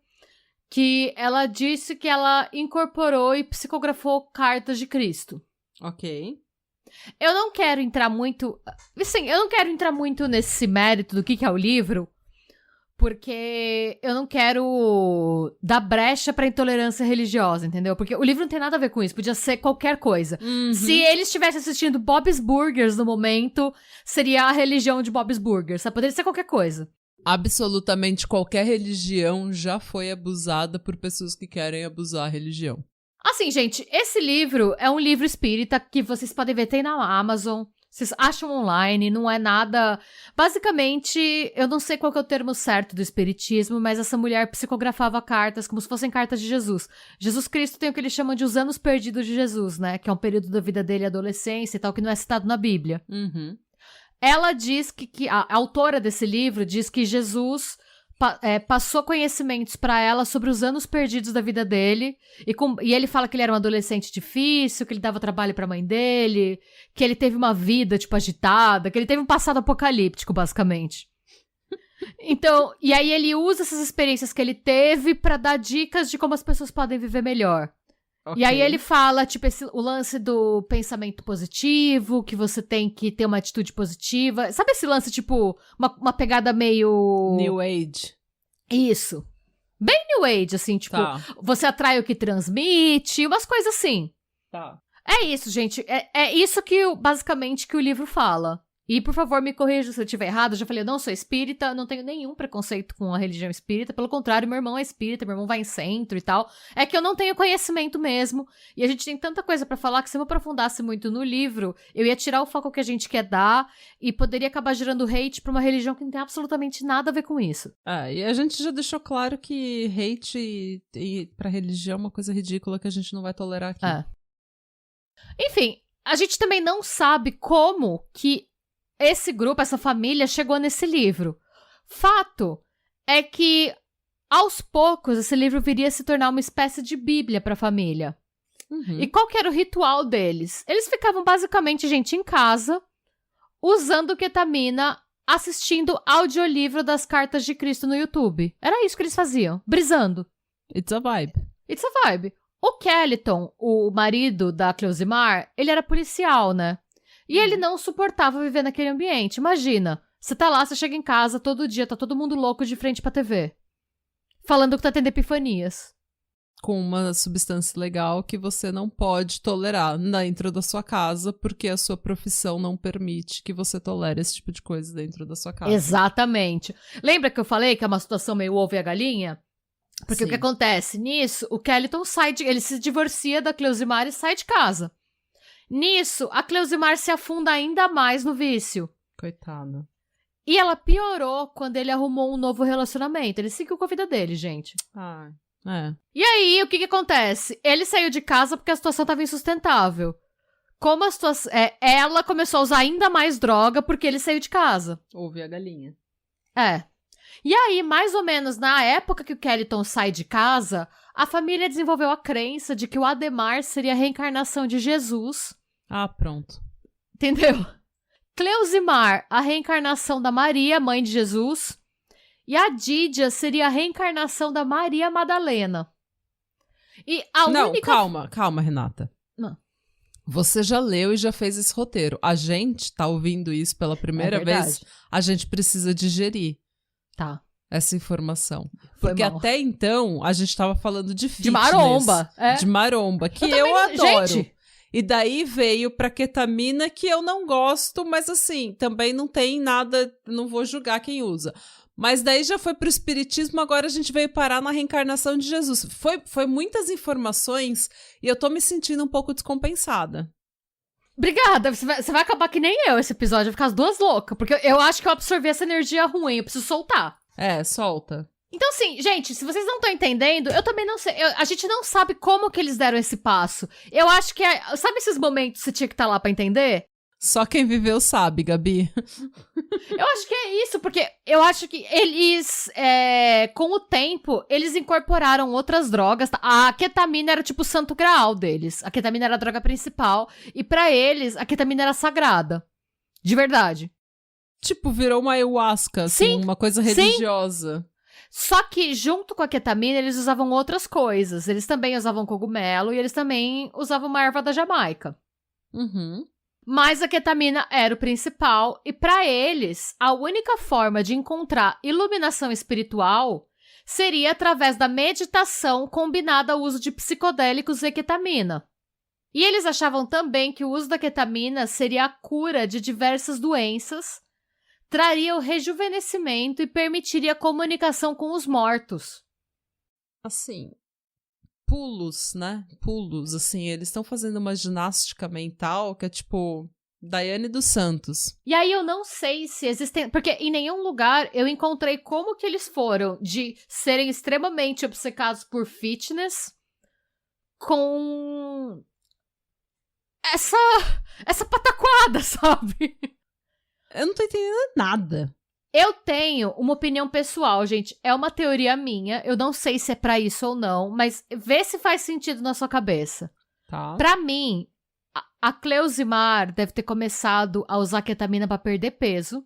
que ela disse que ela incorporou e psicografou Cartas de Cristo. Ok. Eu não quero entrar muito... Assim, eu não quero entrar muito nesse mérito do que é o livro, porque eu não quero dar brecha pra intolerância religiosa, entendeu? Porque o livro não tem nada a ver com isso, podia ser qualquer coisa. Uhum. Se ele estivesse assistindo Bob's Burgers no momento, seria a religião de Bob's Burgers, sabe? Poderia ser qualquer coisa. Absolutamente qualquer religião já foi abusada por pessoas que querem abusar a religião. Assim, gente, esse livro é um livro espírita que vocês podem ver, tem na Amazon, vocês acham online, não é nada... Basicamente, eu não sei qual que é o termo certo do espiritismo, mas essa mulher psicografava cartas como se fossem cartas de Jesus. Jesus Cristo tem o que eles chamam de os anos perdidos de Jesus, né? Que é um período da vida dele, adolescência e tal, que não é citado na Bíblia. Uhum. Ela diz que a autora desse livro diz que Jesus passou conhecimentos pra ela sobre os anos perdidos da vida dele, e ele fala que ele era um adolescente difícil, que ele dava trabalho pra mãe dele, que ele teve uma vida, tipo, agitada, que ele teve um passado apocalíptico, basicamente. Então, e aí ele usa essas experiências que ele teve pra dar dicas de como as pessoas podem viver melhor. Okay. E aí ele fala, tipo, o lance do pensamento positivo, que você tem que ter uma atitude positiva. Sabe esse lance, tipo, uma pegada meio... New Age. Isso. Bem New Age, assim, tipo, você atrai o que transmite, umas coisas assim. Tá. É isso, gente. É isso que, basicamente, que o livro fala. E, por favor, me corrija se eu estiver errado. Eu já falei, eu não sou espírita, não tenho nenhum preconceito com a religião espírita. Pelo contrário, meu irmão é espírita, meu irmão vai em centro e tal. É que eu não tenho conhecimento mesmo. E a gente tem tanta coisa pra falar que se eu me aprofundasse muito no livro, eu ia tirar o foco que a gente quer dar e poderia acabar gerando hate pra uma religião que não tem absolutamente nada a ver com isso. E a gente já deixou claro que hate e pra religião é uma coisa ridícula que a gente não vai tolerar aqui. Enfim, a gente também não sabe como que esse grupo, essa família, chegou nesse livro. Fato é que, aos poucos, esse livro viria a se tornar uma espécie de bíblia para a família. Uhum. E qual que era o ritual deles? Eles ficavam, basicamente, gente, em casa, usando ketamina, assistindo audiolivro das Cartas de Cristo no YouTube. Era isso que eles faziam, brisando. It's a vibe. It's a vibe. O Kellyton, o marido da Cleusimar, ele era policial, né? E ele não suportava viver naquele ambiente. Imagina, você tá lá, você chega em casa todo dia, tá todo mundo louco de frente pra TV. Falando que tá tendo epifanias. Com uma substância legal que você não pode tolerar dentro da sua casa, porque a sua profissão não permite que você tolere esse tipo de coisa dentro da sua casa. Exatamente. Lembra que eu falei que é uma situação meio ovo e a galinha? Porque Sim. O que acontece? Nisso, o Kellyton ele se divorcia da Cleusimar e sai de casa. Nisso, a Cleusimar se afunda ainda mais no vício. Coitada. E ela piorou quando ele arrumou um novo relacionamento. Ele seguiu com a vida dele, gente. E aí, o que acontece? Ele saiu de casa porque a situação estava insustentável. Como a situação... ela começou a usar ainda mais droga porque ele saiu de casa. Ouve a galinha. E aí, mais ou menos na época que o Kellyton sai de casa, a família desenvolveu a crença de que o Ademar seria a reencarnação de Jesus. Pronto. Entendeu? Cleusimar, a reencarnação da Maria, mãe de Jesus. E a Dídia seria a reencarnação da Maria Madalena. E a Não, única... calma, Renata. Não. Você já leu e já fez esse roteiro. A gente tá ouvindo isso pela primeira vez. A gente precisa digerir essa informação. Porque até então, a gente tava falando de fitness. De maromba. De maromba, que eu adoro. Gente. E daí veio pra ketamina, que eu não gosto, mas assim, também não tem nada, não vou julgar quem usa. Mas daí já foi pro espiritismo, agora a gente veio parar na reencarnação de Jesus. Foi muitas informações e eu tô me sentindo um pouco descompensada. Obrigada, você vai acabar que nem eu esse episódio, vai ficar as duas loucas, porque eu acho que eu absorvi essa energia ruim, eu preciso soltar. Solta. Então, assim, gente, se vocês não estão entendendo, eu também não sei. A gente não sabe como que eles deram esse passo. Eu acho que sabe esses momentos que você tinha que estar lá pra entender? Só quem viveu sabe, Gabi. Eu acho que é isso, porque eu acho que eles, com o tempo, eles incorporaram outras drogas. A ketamina era tipo o santo graal deles. A ketamina era a droga principal. E pra eles, a ketamina era sagrada. De verdade. Tipo, virou uma ayahuasca, assim, uma coisa religiosa. Sim. Só que, junto com a ketamina, eles usavam outras coisas. Eles também usavam cogumelo e eles também usavam uma erva da Jamaica. Uhum. Mas a ketamina era o principal. E pra eles, a única forma de encontrar iluminação espiritual seria através da meditação combinada ao uso de psicodélicos e ketamina. E eles achavam também que o uso da ketamina seria a cura de diversas doenças, traria o rejuvenescimento e permitiria a comunicação com os mortos. Assim, pulos, né? Pulos, assim, eles estão fazendo uma ginástica mental que é tipo Daiane dos Santos. E aí eu não sei se existem... Porque em nenhum lugar eu encontrei como que eles foram de serem extremamente obcecados por fitness com essa pataquada, sabe? Eu não tô entendendo nada. Eu tenho uma opinião pessoal, gente. É uma teoria minha. Eu não sei se é pra isso ou não, mas vê se faz sentido na sua cabeça. Tá. Pra mim, a Cleusimar deve ter começado a usar ketamina pra perder peso.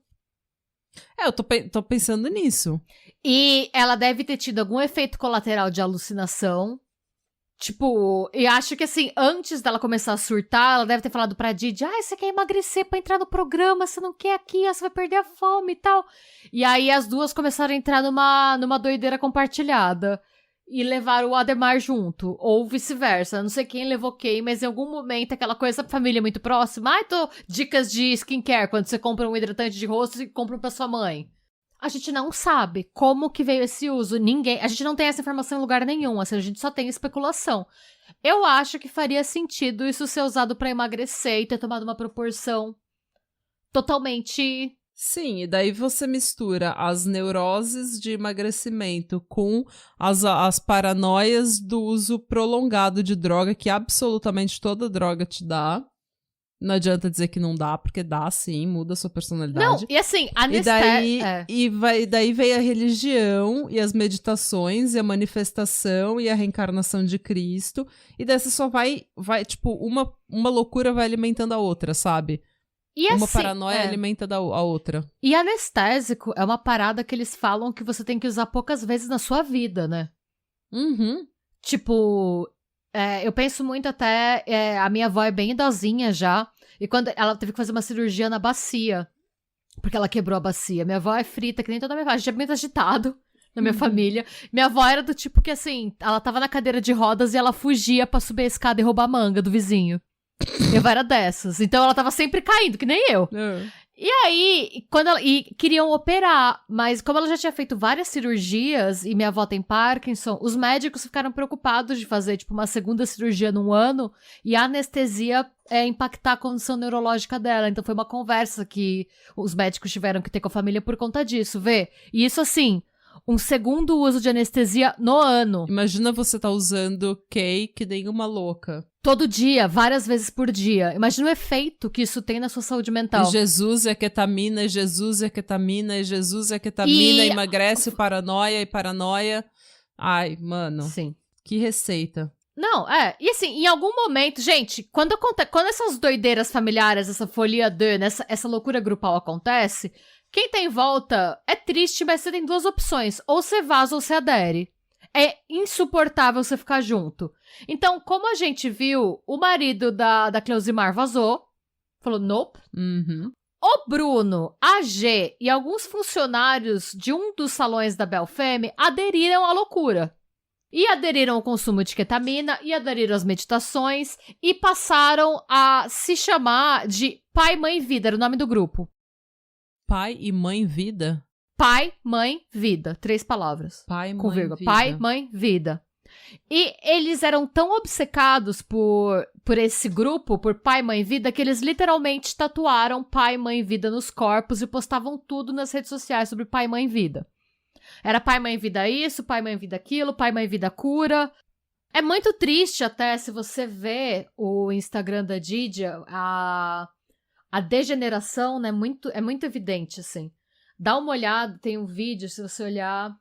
Eu tô pensando nisso. E ela deve ter tido algum efeito colateral de alucinação. Tipo, e acho que assim, antes dela começar a surtar, ela deve ter falado pra Didi, você quer emagrecer pra entrar no programa, você não quer aqui, você vai perder a fome e tal. E aí as duas começaram a entrar numa doideira compartilhada. E levaram o Ademar junto, ou vice-versa. Não sei quem levou quem, mas em algum momento aquela coisa, família muito próxima. Dicas de skincare, quando você compra um hidratante de rosto e compra um pra sua mãe. A gente não sabe como que veio esse uso. A gente não tem essa informação em lugar nenhum, assim, a gente só tem especulação. Eu acho que faria sentido isso ser usado pra emagrecer e ter tomado uma proporção totalmente... Sim, e daí você mistura as neuroses de emagrecimento com as paranoias do uso prolongado de droga, que absolutamente toda droga te dá. Não adianta dizer que não dá, porque dá sim, muda a sua personalidade. Não, e assim, daí veio a religião e as meditações e a manifestação e a reencarnação de Cristo. E daí você só vai tipo, uma loucura vai alimentando a outra, sabe? E uma assim, paranoia alimenta a outra. E anestésico é uma parada que eles falam que você tem que usar poucas vezes na sua vida, né? Uhum. Tipo... eu penso muito até... a minha avó é bem idosinha já. E quando ela teve que fazer uma cirurgia na bacia. Porque ela quebrou a bacia. Minha avó é frita, que nem toda a minha família. A gente é muito agitado na minha família. Minha avó era do tipo que, assim... Ela tava na cadeira de rodas e ela fugia pra subir a escada e roubar a manga do vizinho. Minha avó era dessas. Então ela tava sempre caindo, que nem eu. E aí, queriam operar, mas como ela já tinha feito várias cirurgias e minha avó tem Parkinson, os médicos ficaram preocupados de fazer, tipo, uma segunda cirurgia num ano e a anestesia impactar a condição neurológica dela. Então foi uma conversa que os médicos tiveram que ter com a família por conta disso, vê? E isso, assim, um segundo uso de anestesia no ano. Imagina você tá usando que nem uma louca. Todo dia, várias vezes por dia. Imagina o efeito que isso tem na sua saúde mental. E Jesus é ketamina, e Jesus é ketamina, e Jesus é ketamina, emagrece paranoia e paranoia. Ai, mano. Sim. Que receita. Não, e assim, em algum momento, gente, quando essas doideiras familiares, essa folia essa loucura grupal acontece, quem tá em volta é triste, mas você tem duas opções. Ou você vaza ou você adere. É insuportável você ficar junto. Então, como a gente viu, o marido da Cleusimar vazou. Falou, nope. Uhum. O Bruno, a G e alguns funcionários de um dos salões da Belfemme aderiram à loucura. E aderiram ao consumo de ketamina, e aderiram às meditações, e passaram a se chamar de Pai, Mãe, Vida, era o nome do grupo. Pai e Mãe Vida? Pai, Mãe, Vida. 3 palavras. Pai, com Mãe, vírgula. Vida. Pai, Mãe, Vida. E eles eram tão obcecados por esse grupo, por Pai, Mãe, Vida, que eles literalmente tatuaram Pai, Mãe, Vida nos corpos e postavam tudo nas redes sociais sobre Pai, Mãe, Vida. Era Pai, Mãe, Vida isso, Pai, Mãe, Vida aquilo, Pai, Mãe, Vida cura. É muito triste até se você vê o Instagram da Didia, a degeneração, né, é muito evidente, assim. Dá uma olhada, tem um vídeo, se você olhar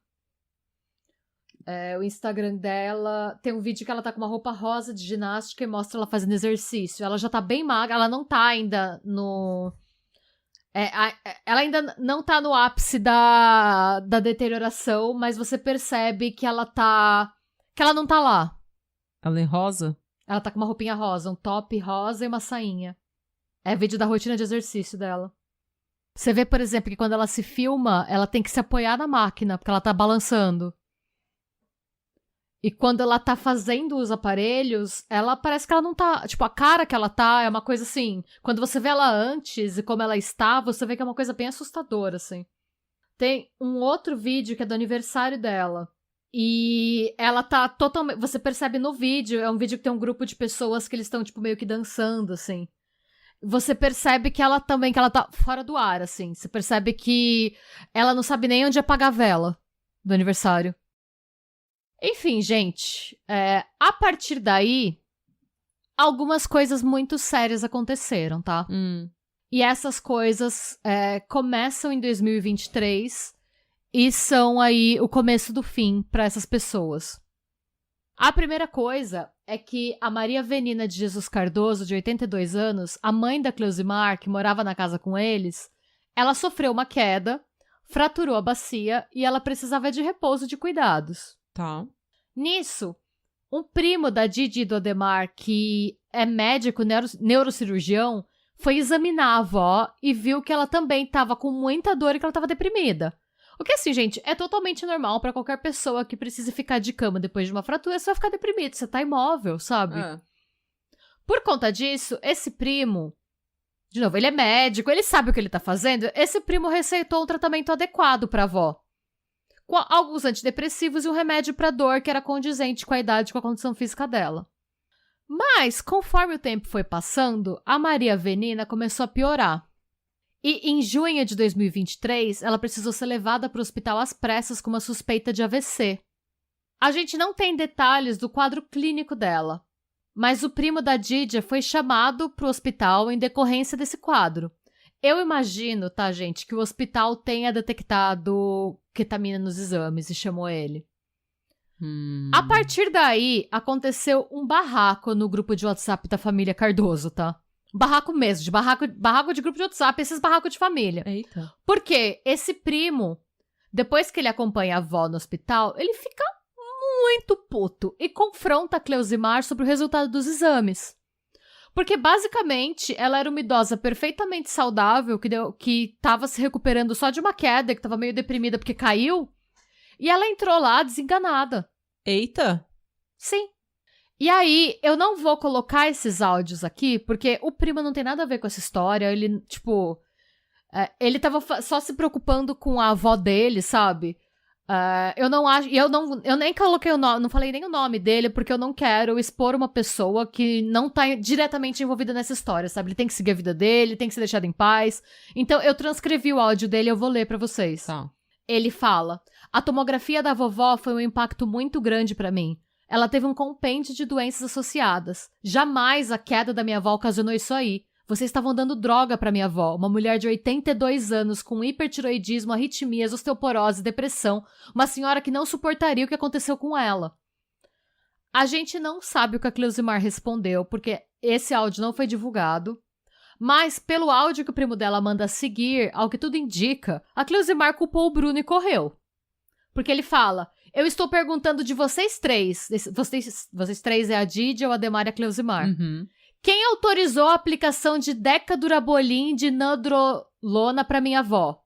o Instagram dela, tem um vídeo que ela tá com uma roupa rosa de ginástica e mostra ela fazendo exercício. Ela já tá bem magra, ela não tá ainda no... ela ainda não tá no ápice da deterioração, mas você percebe que ela não tá lá. Ela é rosa? Ela tá com uma roupinha rosa, um top rosa e uma sainha. É vídeo da rotina de exercício dela. Você vê, por exemplo, que quando ela se filma, ela tem que se apoiar na máquina, porque ela tá balançando. E quando ela tá fazendo os aparelhos, ela parece que ela não tá... Tipo, a cara que ela tá é uma coisa assim... Quando você vê ela antes e como ela está, você vê que é uma coisa bem assustadora, assim. Tem um outro vídeo que é do aniversário dela. E ela tá totalmente... Você percebe no vídeo, é um vídeo que tem um grupo de pessoas que eles estão, tipo, meio que dançando, assim. Você percebe que ela tá fora do ar, assim. Você percebe que ela não sabe nem onde apagar a vela do aniversário. Enfim, gente, a partir daí, algumas coisas muito sérias aconteceram, tá? E essas coisas começam em 2023 e são aí o começo do fim para essas pessoas. A primeira coisa é que a Maria Avelina de Jesus Cardoso, de 82 anos, a mãe da Cleusimar, que morava na casa com eles, ela sofreu uma queda, fraturou a bacia e ela precisava de repouso de cuidados. Tá. Nisso, um primo da Didi e do Ademar, que é médico neurocirurgião, foi examinar a avó e viu que ela também estava com muita dor e que ela estava deprimida. O que, assim, gente, é totalmente normal para qualquer pessoa que precise ficar de cama depois de uma fratura, você vai ficar deprimido, você tá imóvel, sabe? Por conta disso, esse primo, de novo, ele é médico, ele sabe o que ele tá fazendo, esse primo receitou um tratamento adequado pra avó. Com alguns antidepressivos e um remédio pra dor que era condizente com a idade e com a condição física dela. Mas, conforme o tempo foi passando, a Maria Avelina começou a piorar. E em junho de 2023, ela precisou ser levada para o hospital às pressas com uma suspeita de AVC. A gente não tem detalhes do quadro clínico dela, mas o primo da Didia foi chamado para o hospital em decorrência desse quadro. Eu imagino, tá, gente, que o hospital tenha detectado ketamina nos exames e chamou ele. A partir daí, aconteceu um barraco no grupo de WhatsApp da família Cardoso, tá? Barraco mesmo, de barraco de grupo de WhatsApp, esses barracos de família. Eita. Porque esse primo, depois que ele acompanha a avó no hospital, ele fica muito puto e confronta a Cleusimar sobre o resultado dos exames. Porque, basicamente, ela era uma idosa perfeitamente saudável, que tava se recuperando só de uma queda, que tava meio deprimida porque caiu, e ela entrou lá desenganada. Eita! Sim. E aí, eu não vou colocar esses áudios aqui, porque o primo não tem nada a ver com essa história. Ele, tipo... ele tava só se preocupando com a avó dele, sabe? Eu não acho... Eu nem coloquei o nome, não falei nem o nome dele, porque eu não quero expor uma pessoa que não tá diretamente envolvida nessa história, sabe? Ele tem que seguir a vida dele, tem que ser deixado em paz. Então, eu transcrevi o áudio dele e eu vou ler pra vocês. Tá. Ele fala: a tomografia da vovó foi um impacto muito grande pra mim. Ela teve um compêndio de doenças associadas. Jamais a queda da minha avó ocasionou isso aí. Vocês estavam dando droga pra minha avó, uma mulher de 82 anos com hipertiroidismo, arritmias, osteoporose, depressão, uma senhora que não suportaria o que aconteceu com ela. A gente não sabe o que a Cleusimar respondeu, porque esse áudio não foi divulgado, mas pelo áudio que o primo dela manda a seguir, ao que tudo indica, a Cleusimar culpou o Bruno e correu. Porque ele fala: Eu estou perguntando de vocês três. Vocês três é a Didi, o Ademar e a Cleusimar. Uhum. Quem autorizou a aplicação de Decadurabolin de Nandrolona pra minha avó?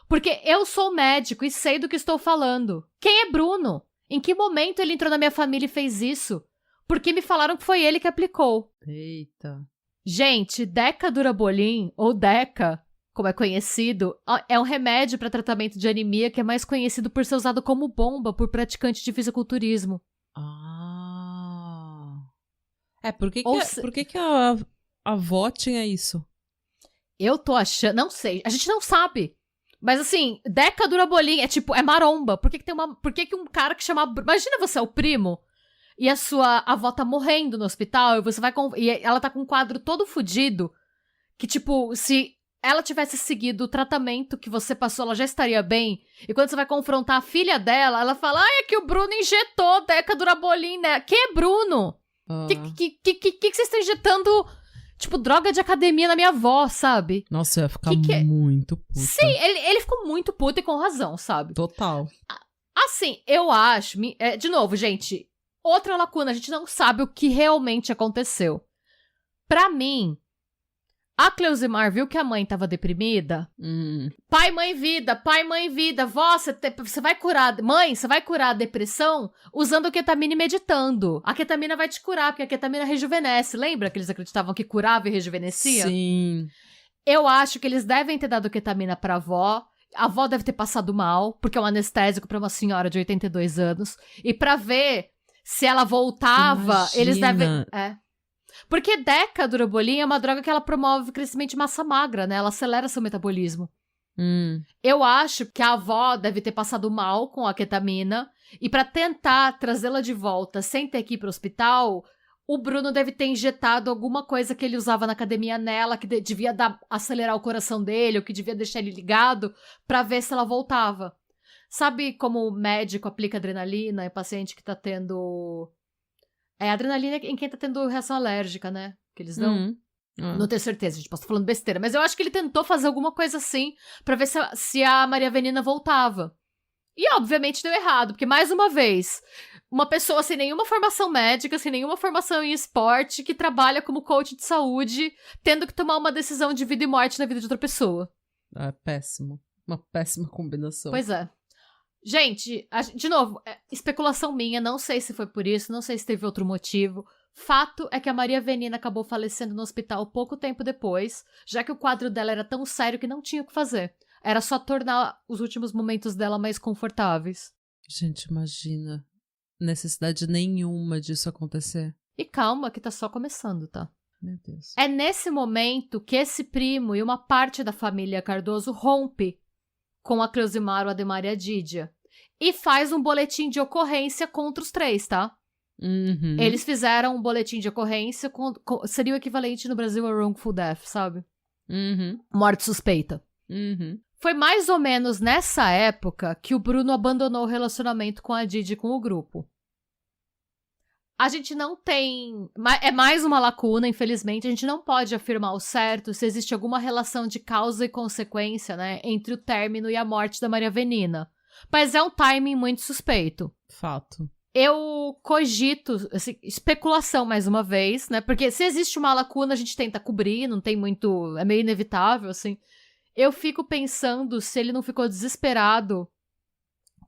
Porque eu sou médico e sei do que estou falando. Quem é Bruno? Em que momento ele entrou na minha família e fez isso? Porque me falaram que foi ele que aplicou. Eita. Gente, Decadurabolin, ou Deca, como é conhecido, é um remédio para tratamento de anemia que é mais conhecido por ser usado como bomba por praticantes de fisiculturismo. Ah. Por que a avó tinha isso? Eu tô achando... Não sei. A gente não sabe. Mas assim, Decadurabolin é maromba. Por que um cara que chama... Imagina você é o primo e a sua avó tá morrendo no hospital e você vai... E ela tá com um quadro todo fudido que, tipo, se ela tivesse seguido o tratamento que você passou, ela já estaria bem. E quando você vai confrontar a filha dela, ela fala, é que o Bruno injetou Decadurabolin, né? Quem é Bruno? Que vocês estão injetando, tipo, droga de academia na minha avó, sabe? Nossa, eu ia ficar muito puta. Sim, ele ficou muito puto e com razão, sabe? Total. Assim, eu acho... de novo, gente, outra lacuna, a gente não sabe o que realmente aconteceu. Pra mim, a Cleusimar viu que a mãe tava deprimida. Pai, mãe, vida. Vó, você vai curar... Mãe, você vai curar a depressão usando ketamina e meditando. A ketamina vai te curar, porque a ketamina rejuvenesce. Lembra que eles acreditavam que curava e rejuvenescia? Sim. Eu acho que eles devem ter dado ketamina pra avó. A avó deve ter passado mal, porque é um anestésico pra uma senhora de 82 anos. E pra ver se ela voltava, eles devem... Porque Decadurabolin é uma droga que ela promove crescimento de massa magra, né? Ela acelera seu metabolismo. Eu acho que a avó deve ter passado mal com a ketamina e pra tentar trazê-la de volta sem ter que ir pro hospital, o Bruno deve ter injetado alguma coisa que ele usava na academia nela, que devia acelerar o coração dele, ou que devia deixar ele ligado pra ver se ela voltava. Sabe como o médico aplica adrenalina em paciente que tá tendo... adrenalina em quem tá tendo reação alérgica, né? Que eles dão. Não tenho certeza, gente. Posso estar falando besteira. Mas eu acho que ele tentou fazer alguma coisa assim pra ver se a Maria Avelina voltava. E, obviamente, deu errado. Porque, mais uma vez, uma pessoa sem nenhuma formação médica, sem nenhuma formação em esporte, que trabalha como coach de saúde, tendo que tomar uma decisão de vida e morte na vida de outra pessoa. Péssimo. Uma péssima combinação. Pois é. Gente, de novo, especulação minha, não sei se foi por isso, não sei se teve outro motivo. Fato é que a Maria Avelina acabou falecendo no hospital pouco tempo depois, já que o quadro dela era tão sério que não tinha o que fazer. Era só tornar os últimos momentos dela mais confortáveis. Gente, imagina. Necessidade nenhuma disso acontecer. E calma, que tá só começando, tá? Meu Deus. É nesse momento que esse primo e uma parte da família Cardoso rompe com a Cleusimar, o Ademar e a Dídia. E faz um boletim de ocorrência contra os três, tá? Eles fizeram um boletim de ocorrência, seria o equivalente no Brasil a wrongful death, sabe? Morte suspeita. Foi mais ou menos nessa época que o Bruno abandonou o relacionamento com a Didi e com o grupo. A gente não tem... É mais uma lacuna, infelizmente. A gente não pode afirmar ao certo se existe alguma relação de causa e consequência, né, entre o término e a morte da Maria Avelina. Mas é um timing muito suspeito. Fato. Eu cogito, assim, especulação mais uma vez, né? Porque se existe uma lacuna, a gente tenta cobrir, não tem muito... É meio inevitável, assim. Eu fico pensando se ele não ficou desesperado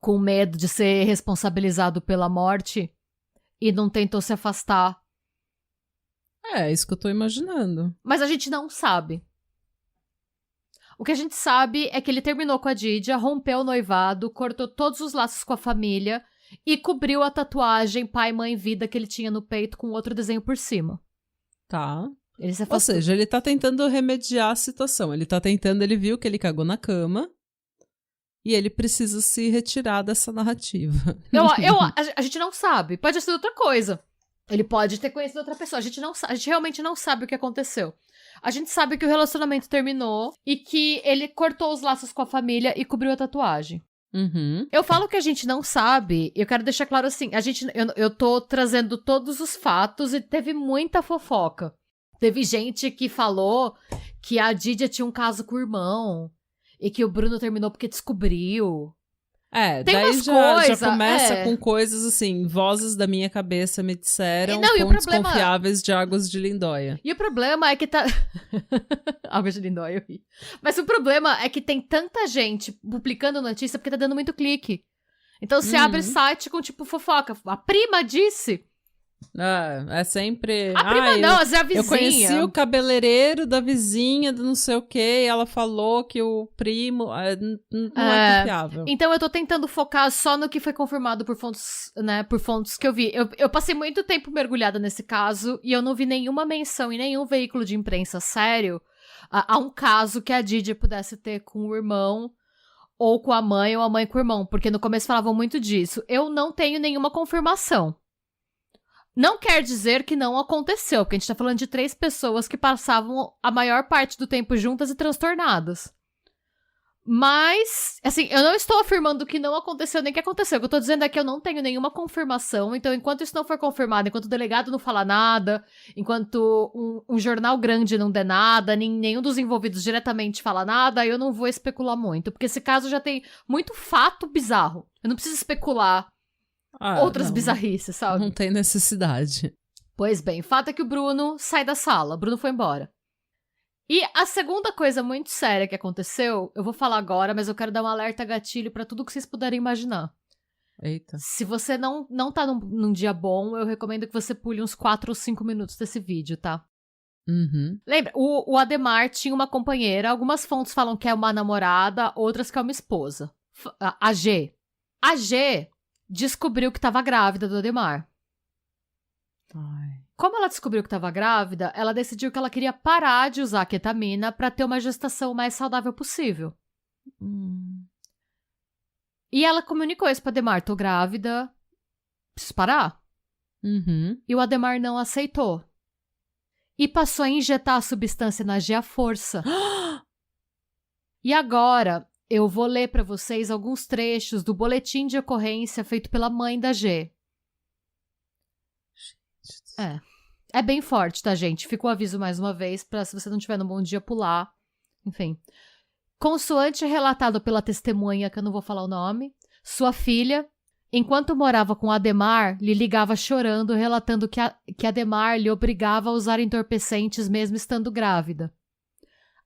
com medo de ser responsabilizado pela morte e não tentou se afastar. É isso que eu tô imaginando. Mas a gente não sabe. O que a gente sabe é que ele terminou com a Dídia, rompeu o noivado, cortou todos os laços com a família e cobriu a tatuagem pai, mãe, vida que ele tinha no peito com outro desenho por cima. Tá. Ele se afastou. Ou seja, ele tá tentando remediar a situação. Ele viu que ele cagou na cama e ele precisa se retirar dessa narrativa. A gente não sabe. Pode ser outra coisa. Ele pode ter conhecido outra pessoa. A gente realmente não sabe o que aconteceu. A gente sabe que o relacionamento terminou e que ele cortou os laços com a família e cobriu a tatuagem. Eu falo que a gente não sabe, eu quero deixar claro assim, eu tô trazendo todos os fatos e teve muita fofoca. Teve gente que falou que a Dídia tinha um caso com o irmão e que o Bruno terminou porque descobriu. Tem daí umas já coisas, começa com coisas assim, vozes da minha cabeça me disseram, Não, e o fontes problema- confiáveis de Águas de Lindóia. E o problema é que tá... Água de Lindóia, eu ri. Mas o problema é que tem tanta gente publicando notícia porque tá dando muito clique. Então você abre site com tipo fofoca. A prima disse... É sempre... A prima não, às vezes a vizinha. Eu conheci o cabeleireiro da vizinha do não sei o quê, e ela falou que o primo não é confiável. Então eu tô tentando focar só no que foi confirmado por fontes, né, por fontes que eu vi. Eu passei muito tempo mergulhada nesse caso e eu não vi nenhuma menção em nenhum veículo de imprensa sério a um caso que a Didi pudesse ter com o irmão ou com a mãe ou a mãe com o irmão, porque no começo falavam muito disso. Eu não tenho nenhuma confirmação. Não quer dizer que não aconteceu, porque a gente tá falando de 3 pessoas que passavam a maior parte do tempo juntas e transtornadas. Mas, assim, eu não estou afirmando que não aconteceu nem que aconteceu. O que eu tô dizendo é que eu não tenho nenhuma confirmação. Então, enquanto isso não for confirmado, enquanto o delegado não falar nada, enquanto um jornal grande não der nada, nenhum dos envolvidos diretamente fala nada, eu não vou especular muito. Porque esse caso já tem muito fato bizarro. Eu não preciso especular outras bizarrices, sabe? Não tem necessidade. Pois bem, o fato é que o Bruno sai da sala. O Bruno foi embora. E a segunda coisa muito séria que aconteceu, eu vou falar agora, mas eu quero dar um alerta gatilho pra tudo que vocês puderem imaginar. Eita. Se você não tá num dia bom, eu recomendo que você pule uns 4 ou 5 minutos desse vídeo, tá? Uhum. Lembra, o Ademar tinha uma companheira, algumas fontes falam que é uma namorada, outras que é uma esposa. A G. A G descobriu que tava grávida do Ademar. Ai. Como ela descobriu que estava grávida, ela decidiu que ela queria parar de usar ketamina para ter uma gestação mais saudável possível. E ela comunicou isso para Ademar: tô grávida, preciso parar. Uhum. E o Ademar não aceitou. E passou a injetar a substância na G à força. E agora, eu vou ler para vocês alguns trechos do boletim de ocorrência feito pela mãe da G. É bem forte, tá, gente? Fica o aviso mais uma vez, pra se você não tiver no bom dia, pular. Enfim. Consoante relatado pela testemunha, que eu não vou falar o nome, sua filha, enquanto morava com Ademar, lhe ligava chorando, relatando que Ademar lhe obrigava a usar entorpecentes mesmo estando grávida.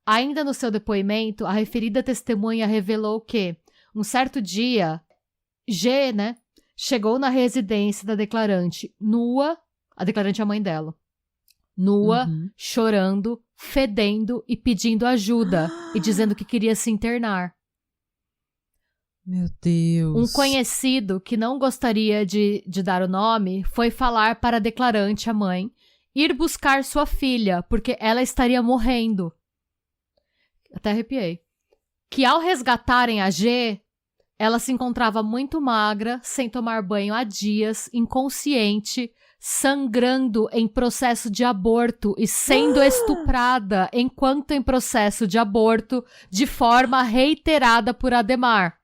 Ainda no seu depoimento, a referida testemunha revelou que, um certo dia, G, chegou na residência da declarante, nua. A declarante é a mãe dela. Nua, chorando, fedendo e pedindo ajuda. E dizendo que queria se internar. Meu Deus. Um conhecido, que não gostaria de dar o nome, foi falar para a declarante, a mãe, ir buscar sua filha, porque ela estaria morrendo. Até arrepiei. Que ao resgatarem a G, ela se encontrava muito magra, sem tomar banho há dias, inconsciente, sangrando em processo de aborto e sendo estuprada enquanto em processo de aborto de forma reiterada por Ademar.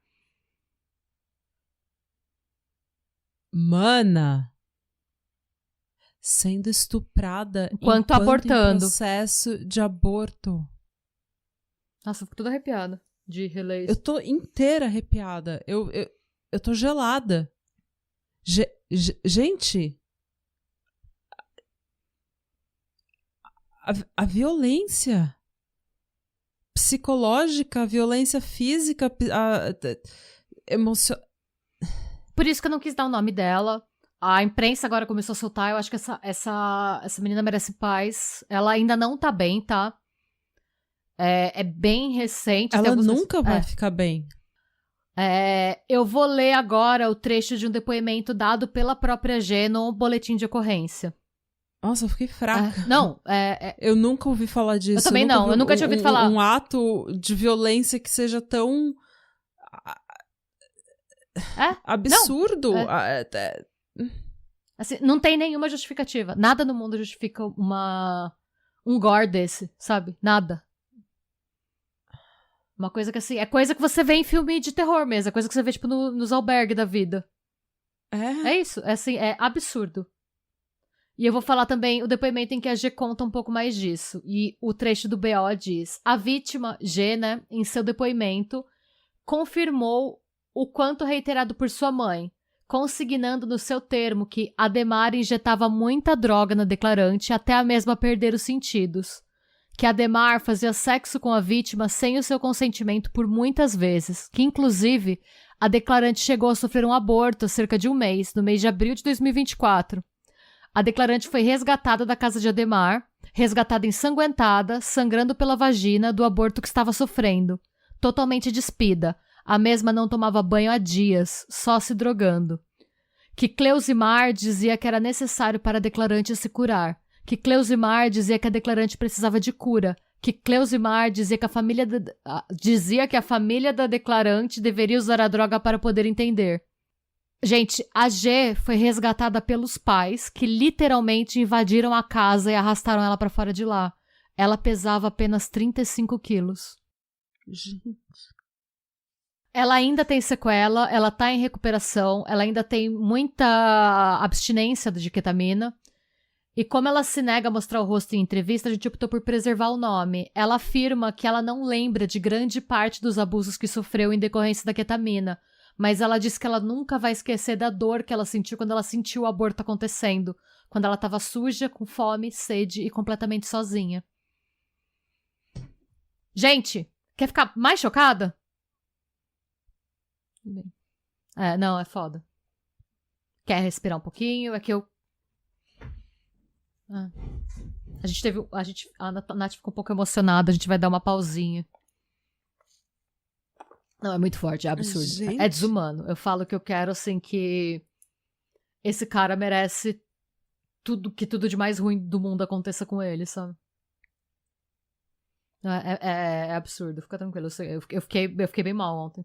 Mana, sendo estuprada enquanto abortando. Em processo de aborto. Nossa, eu fico toda arrepiada de reler isso. Eu tô inteira arrepiada. Eu tô gelada. Gente... A violência psicológica, a violência física, emocional. Por isso que eu não quis dar o nome dela. A imprensa agora começou a soltar. Eu acho que essa menina merece paz. Ela ainda não tá bem, tá? É bem recente. Ela nunca vai ficar bem. Eu vou ler agora o trecho de um depoimento dado pela própria G no boletim de ocorrência. Nossa, eu fiquei fraca. Eu nunca ouvi falar disso. Eu também não, eu nunca tinha ouvido falar. Um ato de violência que seja tão... absurdo. Assim, não tem nenhuma justificativa. Nada no mundo justifica um gore desse, sabe? Nada. Uma coisa que, assim, é coisa que você vê em filme de terror mesmo. É coisa que você vê, tipo, nos albergues da vida. É isso. Assim, é absurdo. E eu vou falar também o depoimento em que a G conta um pouco mais disso. E o trecho do BO diz: a vítima, G, em seu depoimento, confirmou o quanto reiterado por sua mãe, consignando no seu termo que Ademar injetava muita droga na declarante até a mesma perder os sentidos. Que Ademar fazia sexo com a vítima sem o seu consentimento por muitas vezes, que inclusive a declarante chegou a sofrer um aborto há cerca de um mês, no mês de abril de 2024. A declarante foi resgatada da casa de Ademar, resgatada ensanguentada, sangrando pela vagina do aborto que estava sofrendo, totalmente despida. A mesma não tomava banho há dias, só se drogando. Que Cleusimar dizia que era necessário para a declarante se curar. Que Cleusimar dizia que a declarante precisava de cura. Que Cleusimar dizia que a família da declarante deveria usar a droga para poder entender. Gente, a G foi resgatada pelos pais, que literalmente invadiram a casa e arrastaram ela para fora de lá. Ela pesava apenas 35 quilos. Gente. Ela ainda tem sequela, ela tá em recuperação, ela ainda tem muita abstinência de ketamina. E como ela se nega a mostrar o rosto em entrevista, a gente optou por preservar o nome. Ela afirma que ela não lembra de grande parte dos abusos que sofreu em decorrência da ketamina, mas ela diz que ela nunca vai esquecer da dor que ela sentiu quando ela sentiu o aborto acontecendo, quando ela estava suja, com fome, sede e completamente sozinha. Gente, quer ficar mais chocada? Não, é foda. Quer respirar um pouquinho? É que eu... A Nath ficou um pouco emocionada, a gente vai dar uma pausinha. Não, é muito forte, é absurdo. Gente. É desumano. Eu falo que eu quero, assim, que esse cara merece que tudo de mais ruim do mundo aconteça com ele, sabe? É absurdo, fica tranquilo. Eu fiquei bem mal ontem.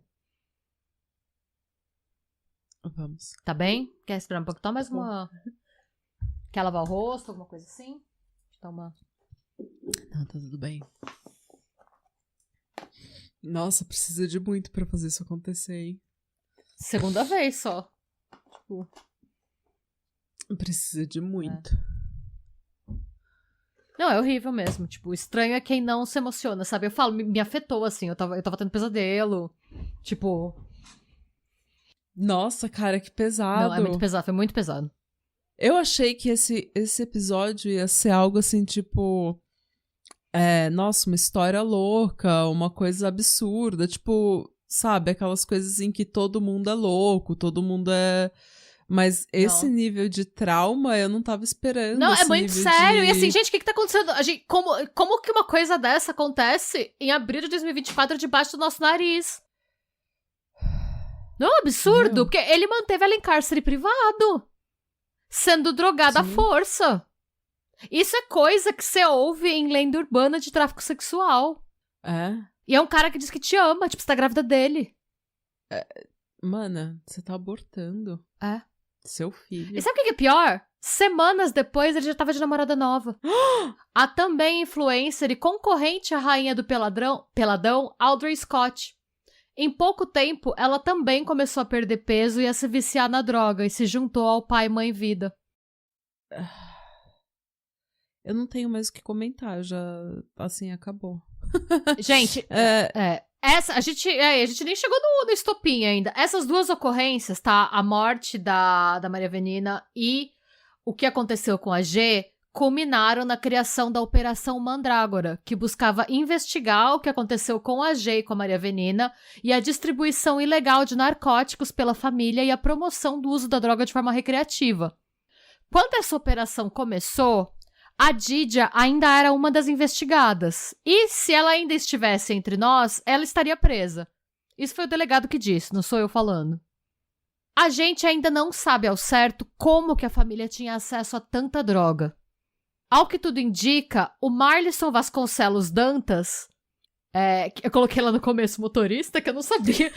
Vamos. Tá bem? Quer respirar um pouco? Toma mais uma... Quer lavar o rosto, alguma coisa assim? Toma. Não, tá tudo bem. Nossa, precisa de muito pra fazer isso acontecer, hein? Segunda vez só. Tipo... Precisa de muito. Não, é horrível mesmo. Tipo, o estranho é quem não se emociona, sabe? Eu falo, me afetou, assim. Eu tava tendo pesadelo. Tipo... Nossa, cara, que pesado. Não, é muito pesado. Foi muito pesado. Eu achei que esse episódio ia ser algo assim, tipo... nossa, uma história louca, uma coisa absurda. Tipo, sabe? Aquelas coisas em que todo mundo é louco, todo mundo é... Mas esse nível de trauma eu não tava esperando. Não, é muito sério. E assim, gente, o que tá acontecendo? Como que uma coisa dessa acontece em abril de 2024 debaixo do nosso nariz? Não é um absurdo? Meu. Porque ele manteve ela em cárcere privado. Sendo drogada à força. Isso é coisa que você ouve em lenda urbana de tráfico sexual. É? E é um cara que diz que te ama. Tipo, você tá grávida dele. Mana, você tá abortando. É. Seu filho. E sabe o que é pior? Semanas depois, ele já tava de namorada nova. A também influencer e concorrente à rainha do peladão, Audrey Scott. Em pouco tempo, ela também começou a perder peso e a se viciar na droga e se juntou ao pai e mãe vida. Eu não tenho mais o que comentar, já, assim, acabou. Gente, a gente nem chegou no estopim ainda. Essas duas ocorrências, tá? A morte da Maria Avenina e o que aconteceu com a G culminaram na criação da Operação Mandrágora, que buscava investigar o que aconteceu com a G e com a Maria Avenina e a distribuição ilegal de narcóticos pela família e a promoção do uso da droga de forma recreativa. Quando essa operação começou, a Didia ainda era uma das investigadas. E se ela ainda estivesse entre nós, ela estaria presa. Isso foi o delegado que disse, não sou eu falando. A gente ainda não sabe ao certo como que a família tinha acesso a tanta droga. Ao que tudo indica, o Marlisson Vasconcelos Dantas, eu coloquei lá no começo motorista, que eu não sabia,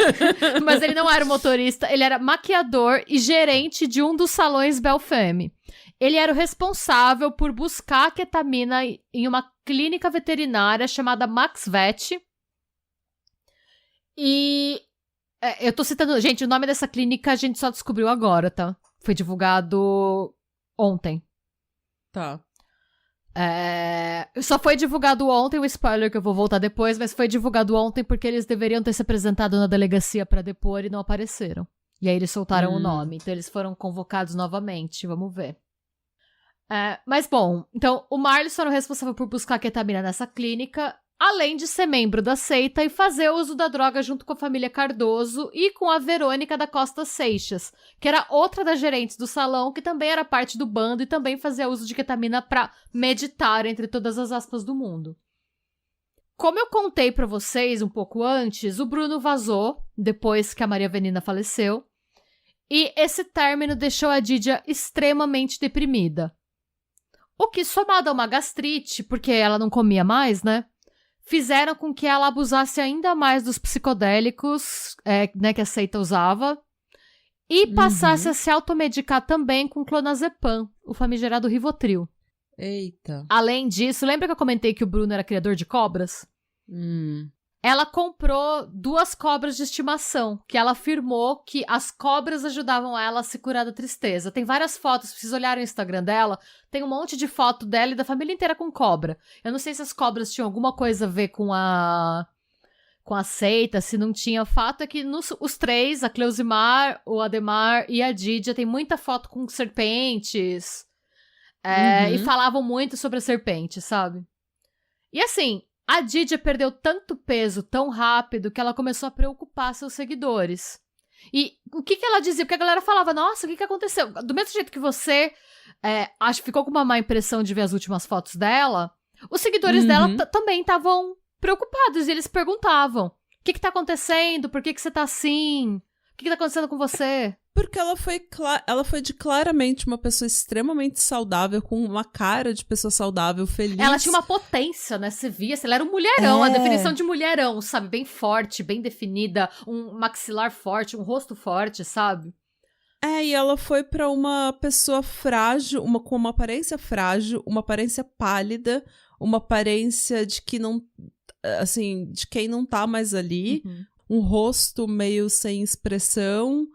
mas ele não era motorista, ele era maquiador e gerente de um dos salões Belfame. Ele era o responsável por buscar ketamina em uma clínica veterinária chamada Max Vet. E eu tô citando... Gente, o nome dessa clínica a gente só descobriu agora, tá? Foi divulgado ontem. Tá. Só foi divulgado ontem, o spoiler que eu vou voltar depois, mas foi divulgado ontem porque eles deveriam ter se apresentado na delegacia pra depor e não apareceram. E aí eles soltaram o nome, então eles foram convocados novamente, vamos ver. Mas bom, então o Marlisson era o responsável por buscar ketamina nessa clínica, além de ser membro da seita e fazer uso da droga junto com a família Cardoso e com a Verônica da Costa Seixas, que era outra das gerentes do salão, que também era parte do bando e também fazia uso de ketamina pra meditar entre todas as aspas do mundo. Como eu contei pra vocês um pouco antes, o Bruno vazou depois que a Maria Avelina faleceu, e esse término deixou a Didia extremamente deprimida. O que, somado a uma gastrite, porque ela não comia mais, né? Fizeram com que ela abusasse ainda mais dos psicodélicos, né, que a seita usava, e passasse a se automedicar também com clonazepam, o famigerado Rivotril. Eita. Além disso, lembra que eu comentei que o Bruno era criador de cobras? Ela comprou 2 cobras de estimação, que ela afirmou que as cobras ajudavam ela a se curar da tristeza. Tem várias fotos, se vocês olharem o Instagram dela, tem um monte de foto dela e da família inteira com cobra. Eu não sei se as cobras tinham alguma coisa a ver com a seita, se não tinha. O fato é que os 3, a Cleusimar, o Ademar e a Didia, tem muita foto com serpentes. E falavam muito sobre a serpente, sabe? E assim, a Didia perdeu tanto peso tão rápido que ela começou a preocupar seus seguidores. E o que ela dizia? Porque a galera falava, nossa, o que aconteceu? Do mesmo jeito que você, acho que ficou com uma má impressão de ver as últimas fotos dela, os seguidores dela também estavam preocupados e eles perguntavam, o que tá acontecendo? Por que você tá assim? O que tá acontecendo com você? Porque ela foi claramente uma pessoa extremamente saudável, com uma cara de pessoa saudável, feliz. Ela tinha uma potência, né? Você via, ela era um mulherão, a definição de mulherão, sabe? Bem forte, bem definida, um maxilar forte, um rosto forte, sabe? E ela foi pra uma pessoa frágil, com uma aparência frágil, uma aparência pálida, uma aparência de que não, assim, de quem não tá mais ali, um rosto meio sem expressão,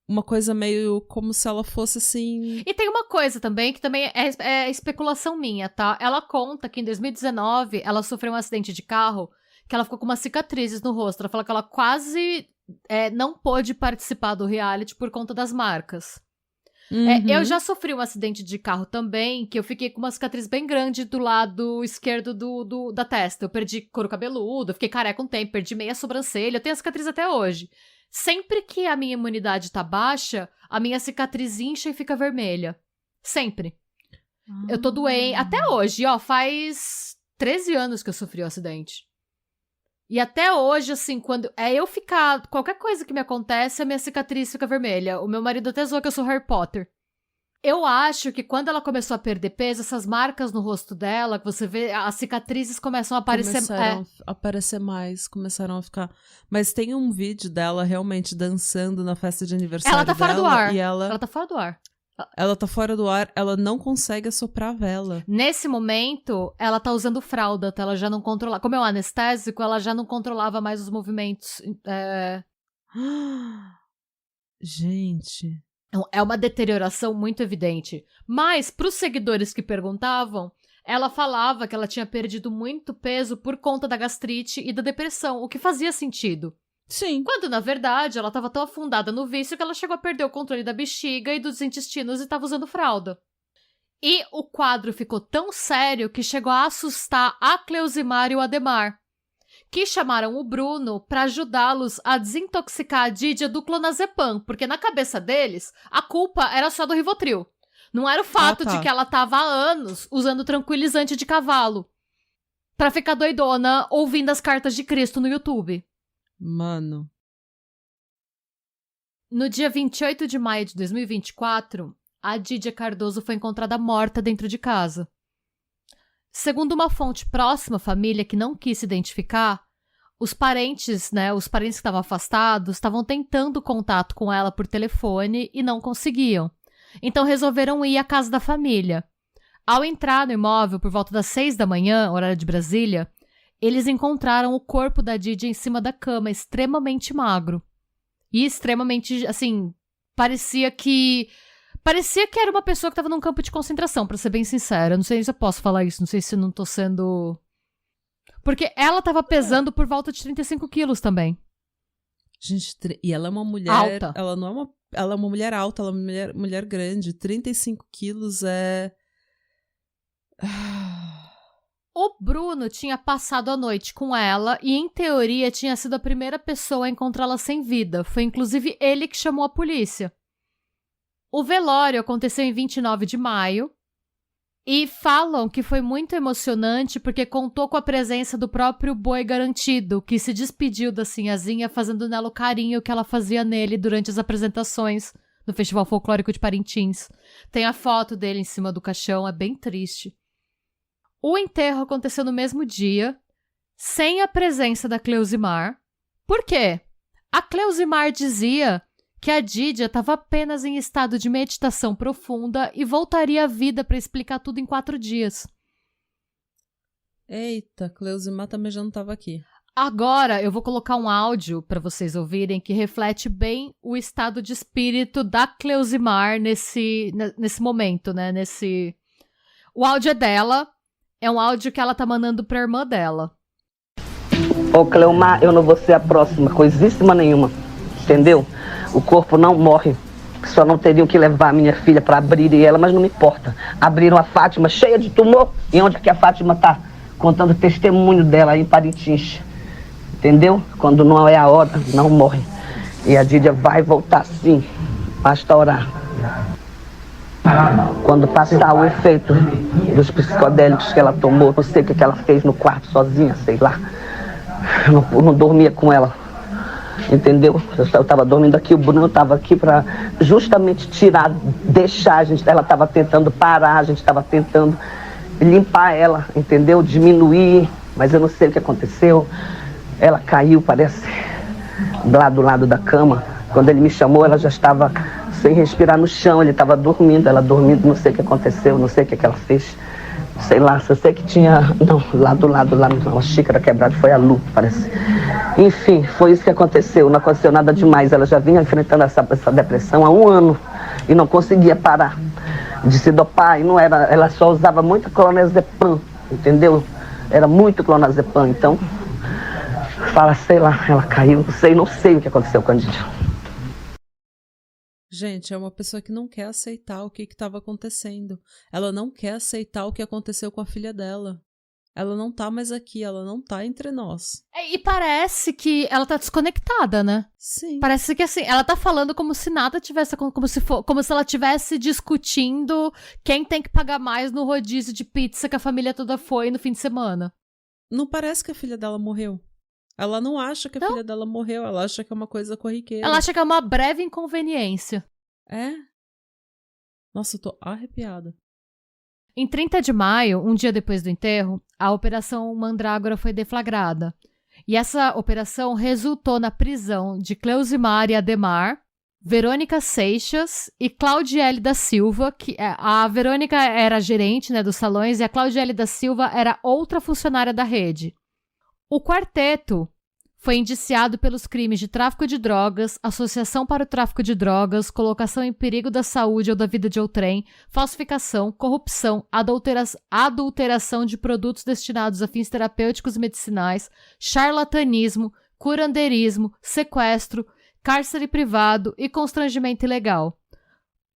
uma coisa meio como se ela fosse assim... E tem uma coisa também, que também é especulação minha, tá? Ela conta que em 2019 ela sofreu um acidente de carro, que ela ficou com umas cicatrizes no rosto. Ela fala que ela quase não pôde participar do reality por conta das marcas. Eu já sofri um acidente de carro também, que eu fiquei com uma cicatriz bem grande do lado esquerdo da testa. Eu perdi couro cabeludo, fiquei careca um tempo, perdi meia sobrancelha, eu tenho a cicatriz até hoje. Sempre que a minha imunidade tá baixa, a minha cicatriz incha e fica vermelha. Sempre. Eu tô doente. Até hoje, faz 13 anos que eu sofri o acidente. E até hoje, assim, quando eu ficar... Qualquer coisa que me acontece, a minha cicatriz fica vermelha. O meu marido até zoou que eu sou Harry Potter. Eu acho que quando ela começou a perder peso, essas marcas no rosto dela, que você vê, as cicatrizes começam a aparecer... Começaram a aparecer mais, começaram a ficar... Mas tem um vídeo dela realmente dançando na festa de aniversário dela. Ela tá fora do ar. E ela tá fora do ar. Ela tá fora do ar, ela não consegue assoprar a vela. Nesse momento, ela tá usando fralda, tá? Ela já não controla... Como é um anestésico, ela já não controlava mais os movimentos. Gente... É uma deterioração muito evidente. Mas, pros seguidores que perguntavam, ela falava que ela tinha perdido muito peso por conta da gastrite e da depressão, o que fazia sentido. Sim. Quando, na verdade, ela estava tão afundada no vício que ela chegou a perder o controle da bexiga e dos intestinos e estava usando fralda. E o quadro ficou tão sério que chegou a assustar a Cleusimar e o Ademar, que chamaram o Bruno para ajudá-los a desintoxicar a Didia do clonazepam, porque na cabeça deles, a culpa era só do Rivotril. Não era o fato de que ela tava há anos usando tranquilizante de cavalo pra ficar doidona ouvindo as cartas de Cristo no YouTube. Mano. No dia 28 de maio de 2024, a Didia Cardoso foi encontrada morta dentro de casa. Segundo uma fonte próxima à família que não quis se identificar, os parentes que estavam afastados, estavam tentando contato com ela por telefone e não conseguiam. Então resolveram ir à casa da família. Ao entrar no imóvel por volta das 6 da manhã, horário de Brasília, eles encontraram o corpo da Didia em cima da cama, extremamente magro. E extremamente, assim, parecia que Parecia que era uma pessoa que tava num campo de concentração, pra ser bem sincera. Não sei se eu posso falar isso, não sei se eu não tô sendo... Porque ela tava pesando por volta de 35 quilos também. Gente, e ela é uma mulher... Alta. Ela não é uma... Ela é uma mulher alta, ela é uma mulher grande. 35 quilos é... O Bruno tinha passado a noite com ela e, em teoria, tinha sido a primeira pessoa a encontrá-la sem vida. Foi, inclusive, ele que chamou a polícia. O velório aconteceu em 29 de maio e falam que foi muito emocionante porque contou com a presença do próprio Boi Garantido, que se despediu da Sinhazinha fazendo nela o carinho que ela fazia nele durante as apresentações no Festival Folclórico de Parintins. Tem a foto dele em cima do caixão, é bem triste. O enterro aconteceu no mesmo dia, sem a presença da Cleusimar. Por quê? A Cleusimar dizia que a Dídia estava apenas em estado de meditação profunda e voltaria à vida para explicar tudo em 4 dias. Eita, Cleusimar também já não estava aqui. Agora eu vou colocar um áudio para vocês ouvirem que reflete bem o estado de espírito da Cleusimar nesse momento, né? O áudio é dela, é um áudio que ela tá mandando pra irmã dela. Ô Cleomar, eu não vou ser a próxima, coisíssima nenhuma, entendeu? O corpo não morre, só não teriam que levar a minha filha para abrir ela, mas não me importa. Abriram a Fátima cheia de tumor, e onde é que a Fátima tá? Contando testemunho dela aí em Parintins, entendeu? Quando não é a hora, não morre. E a Dídia vai voltar sim, basta orar. Quando passar o efeito dos psicodélicos que ela tomou, não sei o que ela fez no quarto sozinha, sei lá. Eu não dormia com ela. Entendeu? Eu estava dormindo aqui, o Bruno estava aqui para justamente tirar, deixar a gente. Ela estava tentando parar, a gente estava tentando limpar ela, entendeu? Diminuir, mas eu não sei o que aconteceu. Ela caiu, parece, lá do lado da cama. Quando ele me chamou, ela já estava sem respirar no chão, ele estava dormindo, ela dormindo, não sei o que aconteceu, não sei o que ela fez. Sei lá, só sei que tinha... Não, lá do lado, lá uma xícara quebrada, foi a Lu, parece. Enfim, foi isso que aconteceu, não aconteceu nada demais. Ela já vinha enfrentando essa depressão há 1 ano e não conseguia parar de se dopar. E não era, ela só usava muito clonazepam, entendeu? Era muito clonazepam, então... Fala, sei lá, ela caiu, não sei o que aconteceu com a Dídia. Gente, é uma pessoa que não quer aceitar o que estava acontecendo. Ela não quer aceitar o que aconteceu com a filha dela. Ela não tá mais aqui, ela não tá entre nós. E parece que ela tá desconectada, né? Sim. Parece que assim, ela tá falando como se nada tivesse, como se ela estivesse discutindo quem tem que pagar mais no rodízio de pizza que a família toda foi no fim de semana. Não parece que a filha dela morreu. Ela não acha que a filha dela morreu, ela acha que é uma coisa corriqueira. Ela acha que é uma breve inconveniência. É? Nossa, eu tô arrepiada. Em 30 de maio, um dia depois do enterro, a Operação Mandrágora foi deflagrada. E essa operação resultou na prisão de Cleusimar e Ademar, Verônica Seixas e Claudiele da Silva, que a Verônica era gerente, né, dos salões, e a Claudiele da Silva era outra funcionária da rede. O quarteto foi indiciado pelos crimes de tráfico de drogas, associação para o tráfico de drogas, colocação em perigo da saúde ou da vida de outrem, falsificação, corrupção, adulteração de produtos destinados a fins terapêuticos e medicinais, charlatanismo, curandeirismo, sequestro, cárcere privado e constrangimento ilegal.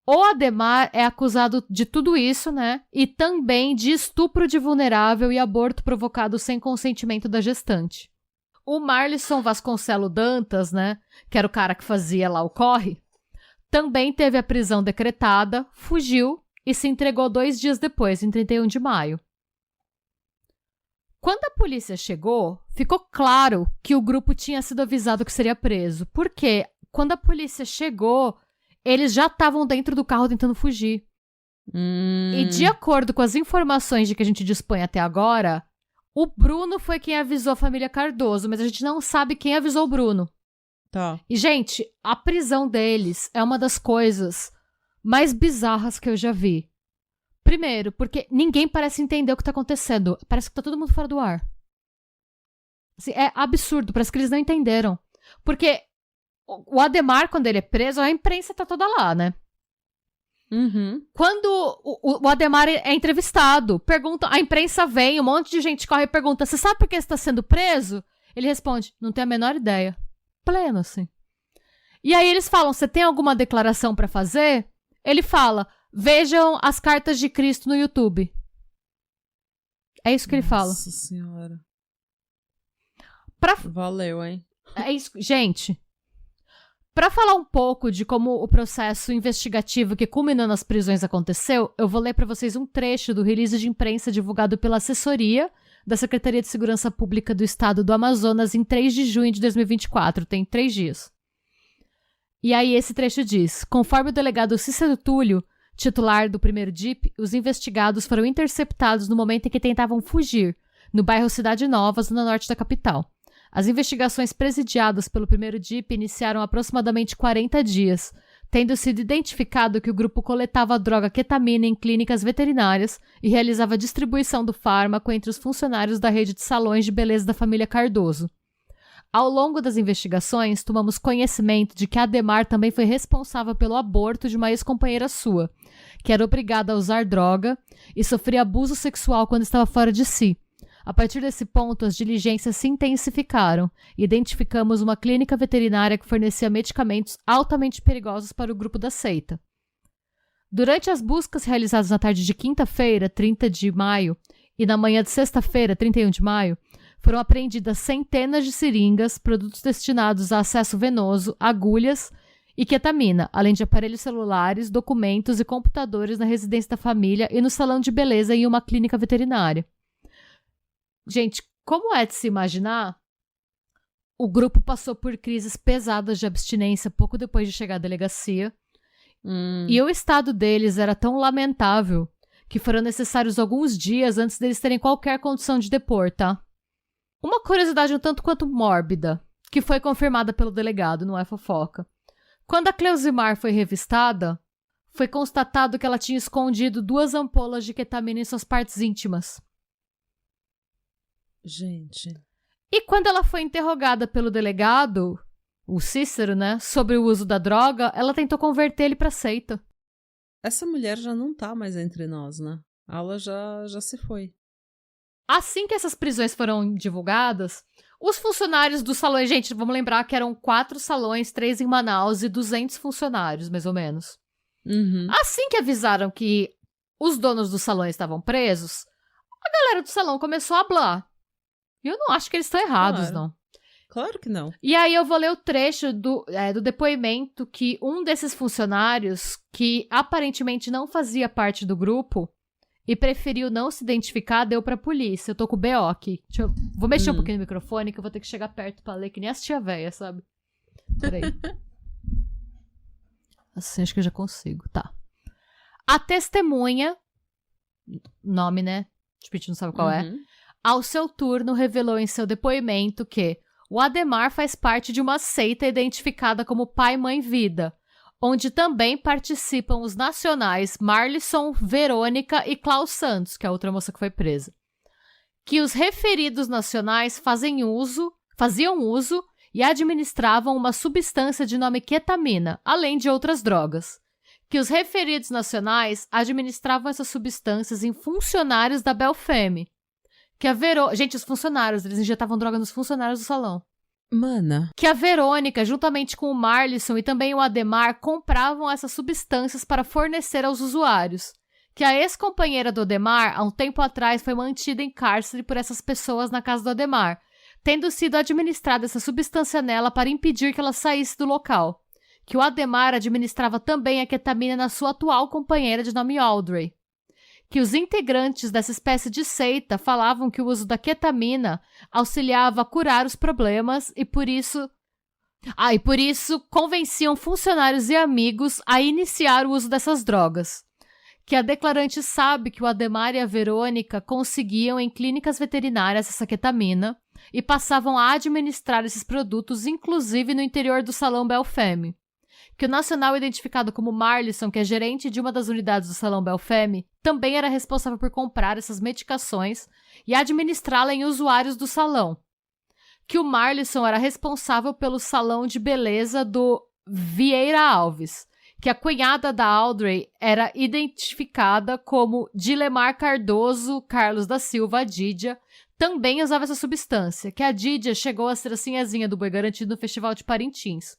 O Ademar é acusado de tudo isso, né? E também de estupro de vulnerável e aborto provocado sem consentimento da gestante. O Marlisson Vasconcelo Dantas, né? Que era o cara que fazia lá o corre, também teve a prisão decretada, fugiu e se entregou 2 dias depois, em 31 de maio. Quando a polícia chegou, ficou claro que o grupo tinha sido avisado que seria preso. Porque quando a polícia chegou, eles já estavam dentro do carro tentando fugir. E de acordo com as informações de que a gente dispõe até agora, o Bruno foi quem avisou a família Cardoso, mas a gente não sabe quem avisou o Bruno. Tá. E, gente, a prisão deles é uma das coisas mais bizarras que eu já vi. Primeiro, porque ninguém parece entender o que tá acontecendo. Parece que tá todo mundo fora do ar. Assim, é absurdo, parece que eles não entenderam. Porque o Ademar, quando ele é preso, a imprensa tá toda lá, né? Quando o Ademar é entrevistado, a imprensa vem, um monte de gente corre e pergunta, você sabe por que você está sendo preso? Ele responde, não tenho a menor ideia. Pleno, assim. E aí eles falam, você tem alguma declaração pra fazer? Ele fala, vejam as cartas de Cristo no YouTube. É isso que ele fala. Nossa senhora. Pra... Valeu, hein? É isso, gente. Pra falar um pouco de como o processo investigativo que culminou nas prisões aconteceu, eu vou ler pra vocês um trecho do release de imprensa divulgado pela assessoria da Secretaria de Segurança Pública do Estado do Amazonas em 3 de junho de 2024. Tem 3 dias. E aí esse trecho diz, conforme o delegado Cícero Túlio, titular do primeiro DIP, os investigados foram interceptados no momento em que tentavam fugir, no bairro Cidade Nova, zona norte da capital. As investigações presidiadas pelo primeiro DIP iniciaram aproximadamente 40 dias, tendo sido identificado que o grupo coletava a droga ketamina em clínicas veterinárias e realizava distribuição do fármaco entre os funcionários da rede de salões de beleza da família Cardoso. Ao longo das investigações, tomamos conhecimento de que Ademar também foi responsável pelo aborto de uma ex-companheira sua, que era obrigada a usar droga e sofria abuso sexual quando estava fora de si. A partir desse ponto, as diligências se intensificaram e identificamos uma clínica veterinária que fornecia medicamentos altamente perigosos para o grupo da seita. Durante as buscas realizadas na tarde de quinta-feira, 30 de maio, e na manhã de sexta-feira, 31 de maio, foram apreendidas centenas de seringas, produtos destinados a acesso venoso, agulhas e ketamina, além de aparelhos celulares, documentos e computadores na residência da família e no salão de beleza em uma clínica veterinária. Gente, como é de se imaginar, o grupo passou por crises pesadas de abstinência pouco depois de chegar à delegacia, e o estado deles era tão lamentável que foram necessários alguns dias antes deles terem qualquer condição de depor, tá? Uma curiosidade um tanto quanto mórbida, que foi confirmada pelo delegado, não é fofoca. Quando a Cleusimar foi revistada, foi constatado que ela tinha escondido 2 ampolas de ketamina em suas partes íntimas. Gente. E quando ela foi interrogada pelo delegado, o Cícero, né, sobre o uso da droga, ela tentou converter ele pra seita. Essa mulher já não tá mais entre nós, né? Ela já se foi. Assim que essas prisões foram divulgadas, os funcionários dos salões... Gente, vamos lembrar que eram 4 salões, 3 em Manaus e 200 funcionários, mais ou menos. Assim que avisaram que os donos dos salões estavam presos, a galera do salão começou a hablar. E eu não acho que eles estão errados, não. Claro que não. E aí eu vou ler o trecho do depoimento que um desses funcionários, que aparentemente não fazia parte do grupo e preferiu não se identificar, deu pra polícia. Eu tô com o BO aqui. Vou mexer um pouquinho no microfone que eu vou ter que chegar perto pra ler, que nem as tia véia, sabe? Peraí. Assim, acho que eu já consigo. Tá. A testemunha, nome, né? Tipo, a gente não sabe qual é. Ao seu turno, revelou em seu depoimento que o Ademar faz parte de uma seita identificada como Pai, Mãe, Vida, onde também participam os nacionais Marlisson, Verônica e Klaus Santos, que é a outra moça que foi presa. Que os referidos nacionais faziam uso e administravam uma substância de nome ketamina, além de outras drogas. Que os referidos nacionais administravam essas substâncias em funcionários da Belfeme. Que a Gente, os funcionários, eles injetavam droga nos funcionários do salão. Mana. Que a Verônica, juntamente com o Marlisson e também o Ademar, compravam essas substâncias para fornecer aos usuários. Que a ex-companheira do Ademar, há um tempo atrás, foi mantida em cárcere por essas pessoas na casa do Ademar, tendo sido administrada essa substância nela para impedir que ela saísse do local. Que o Ademar administrava também a ketamina na sua atual companheira de nome Audrey. Que os integrantes dessa espécie de seita falavam que o uso da ketamina auxiliava a curar os problemas e por isso convenciam funcionários e amigos a iniciar o uso dessas drogas. Que a declarante sabe que o Ademar e a Verônica conseguiam em clínicas veterinárias essa ketamina e passavam a administrar esses produtos, inclusive no interior do Salão Belfeme. Que o nacional identificado como Marlisson, que é gerente de uma das unidades do Salão Belfeme, também era responsável por comprar essas medicações e administrá-la em usuários do salão. Que o Marlisson era responsável pelo salão de beleza do Vieira Alves. que a cunhada da Audrey era identificada como Dilemar Cardoso Carlos da Silva, a Didia, também usava essa substância, que a Didia chegou a ser a sinhazinha do boi garantido no Festival de Parintins.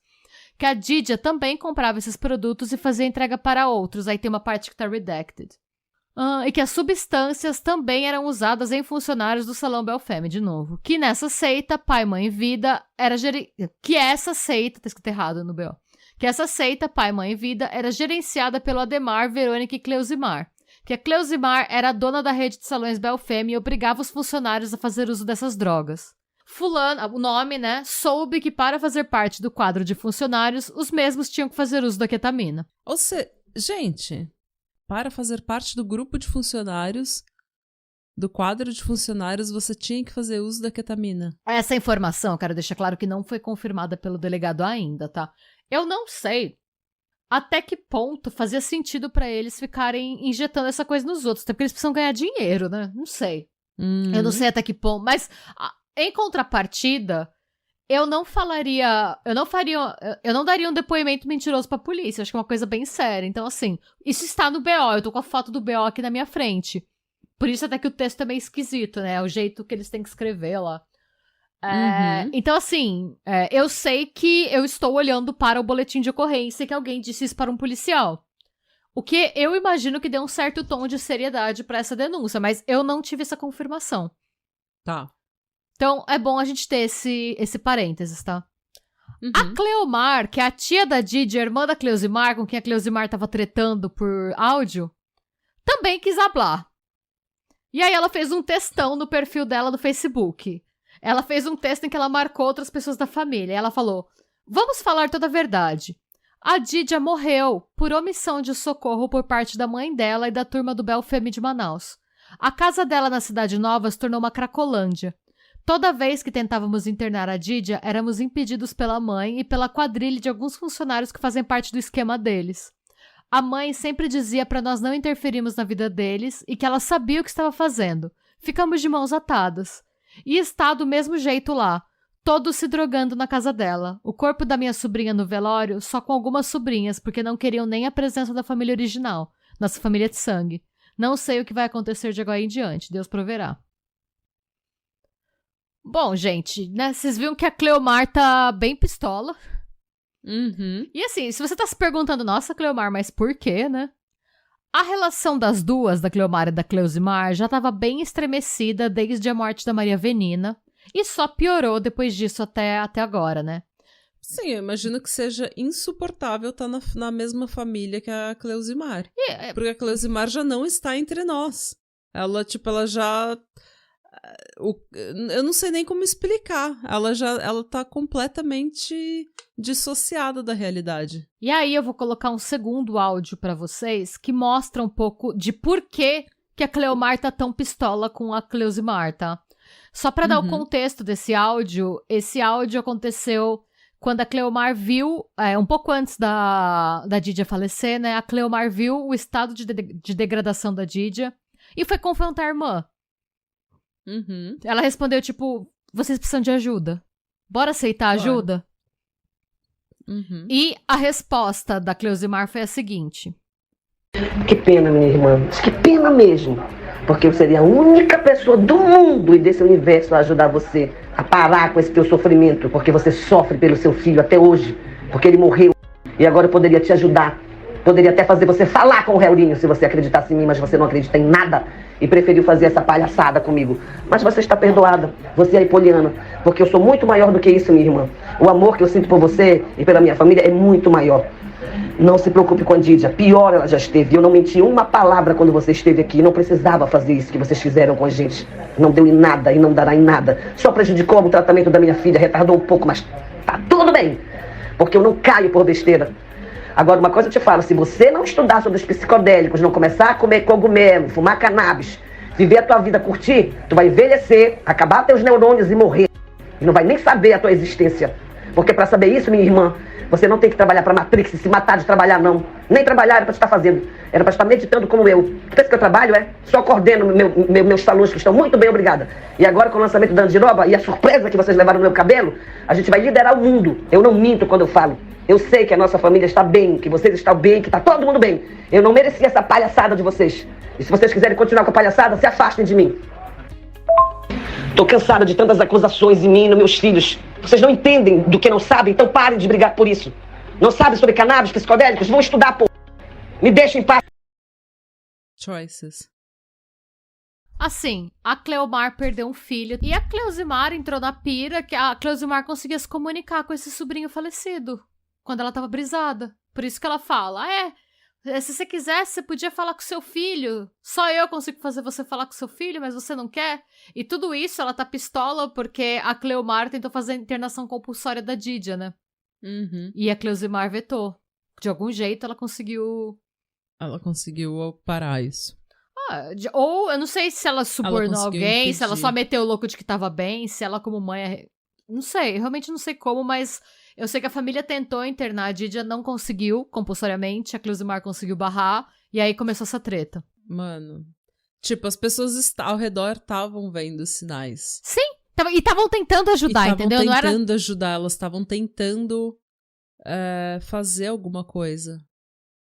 Que a Didia também comprava esses produtos e fazia entrega para outros, aí tem uma parte que tá redacted. E que as substâncias também eram usadas em funcionários do Salão Belfame, de novo. Que nessa seita, Pai, Mãe e Vida era que essa seita, tá escrito errado no BO. Que essa seita, Pai, Mãe e Vida, era gerenciada pelo Ademar, Verônica e Cleusimar. Que a Cleusimar era a dona da rede de salões Belfame e obrigava os funcionários a fazer uso dessas drogas. Fulano, o nome, né, soube que para fazer parte do quadro de funcionários, os mesmos tinham que fazer uso da ketamina. Ou seja, gente, para fazer parte do grupo de funcionários, do quadro de funcionários, você tinha que fazer uso da ketamina. Essa informação, eu quero deixar claro que não foi confirmada pelo delegado ainda, tá? Eu não sei até que ponto fazia sentido pra eles ficarem injetando essa coisa nos outros, até porque eles precisam ganhar dinheiro, né? Não sei. Eu não sei até que ponto, mas em contrapartida, eu não daria um depoimento mentiroso pra polícia, eu acho que é uma coisa bem séria. Então, assim, isso está no BO, eu tô com a foto do BO aqui na minha frente. Por isso até que o texto é meio esquisito, né? É o jeito que eles têm que escrever lá. Então, assim, eu sei que eu estou olhando para o boletim de ocorrência que alguém disse isso para um policial. O que eu imagino que deu um certo tom de seriedade para essa denúncia, mas eu não tive essa confirmação. Tá. Então, é bom a gente ter esse parênteses, tá? A Cleomar, que é a tia da Didia, irmã da Cleusimar, com quem a Cleusimar tava tretando por áudio, também quis hablar. E aí ela fez um textão no perfil dela do Facebook. Ela fez um texto em que ela marcou outras pessoas da família. Ela falou, vamos falar toda a verdade. A Didia morreu por omissão de socorro por parte da mãe dela e da turma do Belfame de Manaus. A casa dela na Cidade Nova se tornou uma cracolândia. Toda vez que tentávamos internar a Didia, éramos impedidos pela mãe e pela quadrilha de alguns funcionários que fazem parte do esquema deles. A mãe sempre dizia para nós não interferirmos na vida deles e que ela sabia o que estava fazendo. Ficamos de mãos atadas. E está do mesmo jeito lá, todos se drogando na casa dela. O corpo da minha sobrinha no velório, só com algumas sobrinhas, porque não queriam nem a presença da família original, nossa família de sangue. Não sei o que vai acontecer de agora em diante, Deus proverá. Bom, gente, né, vocês viram que a Cleomar tá bem pistola. E assim, se você tá se perguntando, nossa, Cleomar, mas por quê, né? A relação das duas, da Cleomar e da Cleusimar, já estava bem estremecida desde a morte da Maria Venina, e só piorou depois disso até agora, né? Sim, eu imagino que seja insuportável estar na mesma família que a Cleusimar. Porque a Cleusimar já não está entre nós. Ela já... eu não sei nem como explicar. Ela tá completamente dissociada da realidade. E aí eu vou colocar um segundo áudio pra vocês que mostra um pouco de por que a Cleomar tá tão pistola com a Cleusimar, tá? Só pra dar o contexto desse áudio, esse áudio aconteceu quando a Cleomar viu, um pouco antes da Didia falecer, né? A Cleomar viu o estado de degradação da Didia e foi confrontar a irmã. Ela respondeu, tipo, vocês precisam de ajuda. Bora aceitar ajuda? E a resposta da Cleusimar foi a seguinte. Que pena, minha irmã. Que pena mesmo. Porque eu seria a única pessoa do mundo e desse universo a ajudar você a parar com esse teu sofrimento. Porque você sofre pelo seu filho até hoje. Porque ele morreu. E agora eu poderia te ajudar. Poderia até fazer você falar com o Helrinho se você acreditasse em mim, mas você não acredita em nada e preferiu fazer essa palhaçada comigo. Mas você está perdoada, você é hipoliana, porque eu sou muito maior do que isso, minha irmã. O amor que eu sinto por você e pela minha família é muito maior. Não se preocupe com a Didia, pior ela já esteve. Eu não menti uma palavra quando você esteve aqui, não precisava fazer isso que vocês fizeram com a gente. Não deu em nada e não dará em nada. Só prejudicou o tratamento da minha filha, retardou um pouco, mas tá tudo bem, porque eu não caio por besteira. Agora, uma coisa eu te falo, se você não estudar sobre os psicodélicos, não começar a comer cogumelo, fumar cannabis, viver a tua vida, curtir, tu vai envelhecer, acabar teus neurônios e morrer. E não vai nem saber a tua existência. Porque para saber isso, minha irmã, Você não tem que trabalhar pra Matrix e se matar de trabalhar, não. Nem trabalhar era pra estar fazendo. Era pra estar meditando como eu. Pensa que eu trabalho, é? Só coordeno meus salões, que estão muito bem, obrigada. E agora, com o lançamento da Andiroba e a surpresa que vocês levaram no meu cabelo, a gente vai liderar o mundo. Eu não minto quando eu falo. Eu sei que a nossa família está bem, que vocês estão bem, que está todo mundo bem. Eu não mereci essa palhaçada de vocês. E se vocês quiserem continuar com a palhaçada, se afastem de mim. Tô cansada de tantas acusações em mim e nos meus filhos. Vocês não entendem do que não sabem, então parem de brigar por isso. Não sabem sobre cannabis, psicodélicos? Vão estudar, pô. Me deixem em paz. Choices. Assim, a Cleomar perdeu um filho e a Cleusimar entrou na pira que a Cleusimar conseguia se comunicar com esse sobrinho falecido quando ela tava brisada. Por isso que ela fala, se você quisesse, você podia falar com seu filho. Só eu consigo fazer você falar com seu filho, mas você não quer. E tudo isso, ela tá pistola porque a Cleomar tentou fazer a internação compulsória da Didia, né? Uhum. E a Cleusimar vetou. De algum jeito, ela conseguiu... Ela conseguiu parar isso. Ou, eu não sei se ela subornou alguém, impedir. se ela só meteu o louco de que tava bem, se ela como mãe... Não sei, eu realmente não sei como, mas... Eu sei que a família tentou internar, a Didia não conseguiu, compulsoriamente, a Cleusimar conseguiu barrar, e aí começou essa treta. Mano, tipo, as pessoas ao redor estavam vendo sinais. Sim, e estavam tentando ajudar, entendeu? Estavam Não era... tentando ajudar, elas estavam tentando fazer alguma coisa.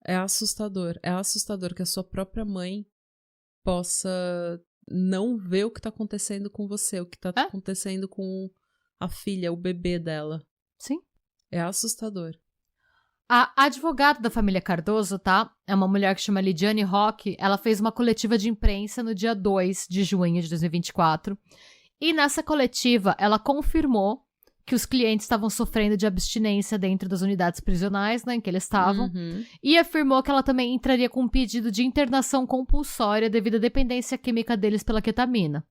É assustador que a sua própria mãe possa não ver o que tá acontecendo com você, o que tá acontecendo com a filha, o bebê dela. Sim. É assustador. A advogada da família Cardoso, tá? É uma mulher que chama Lidiane Roque. Ela fez uma coletiva de imprensa no dia 2 de junho de 2024. E nessa coletiva, ela confirmou que os clientes estavam sofrendo de abstinência dentro das unidades prisionais, né, em que eles estavam. Uhum. E afirmou que ela também entraria com um pedido de internação compulsória devido à dependência química deles pela ketamina.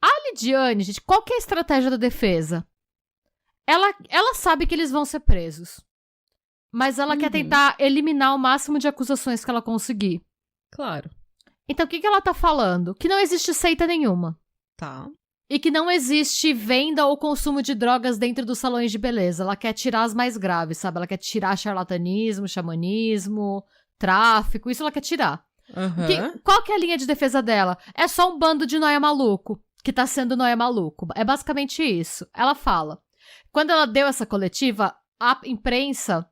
A Lidiane, gente, qual que é a estratégia da defesa? Ela sabe que eles vão ser presos. Mas ela quer tentar eliminar o máximo de acusações que ela conseguir. Claro. Então, o que ela tá falando? Que não existe seita nenhuma. Tá. E que não existe venda ou consumo de drogas dentro dos salões de beleza. Ela quer tirar as mais graves, sabe? Ela quer tirar charlatanismo, xamanismo, tráfico. Isso ela quer tirar. Uhum. Qual que é a linha de defesa dela? É só um bando de nóia maluco. Que tá sendo nóia maluco. É basicamente isso. Ela fala... Quando ela deu essa coletiva, a imprensa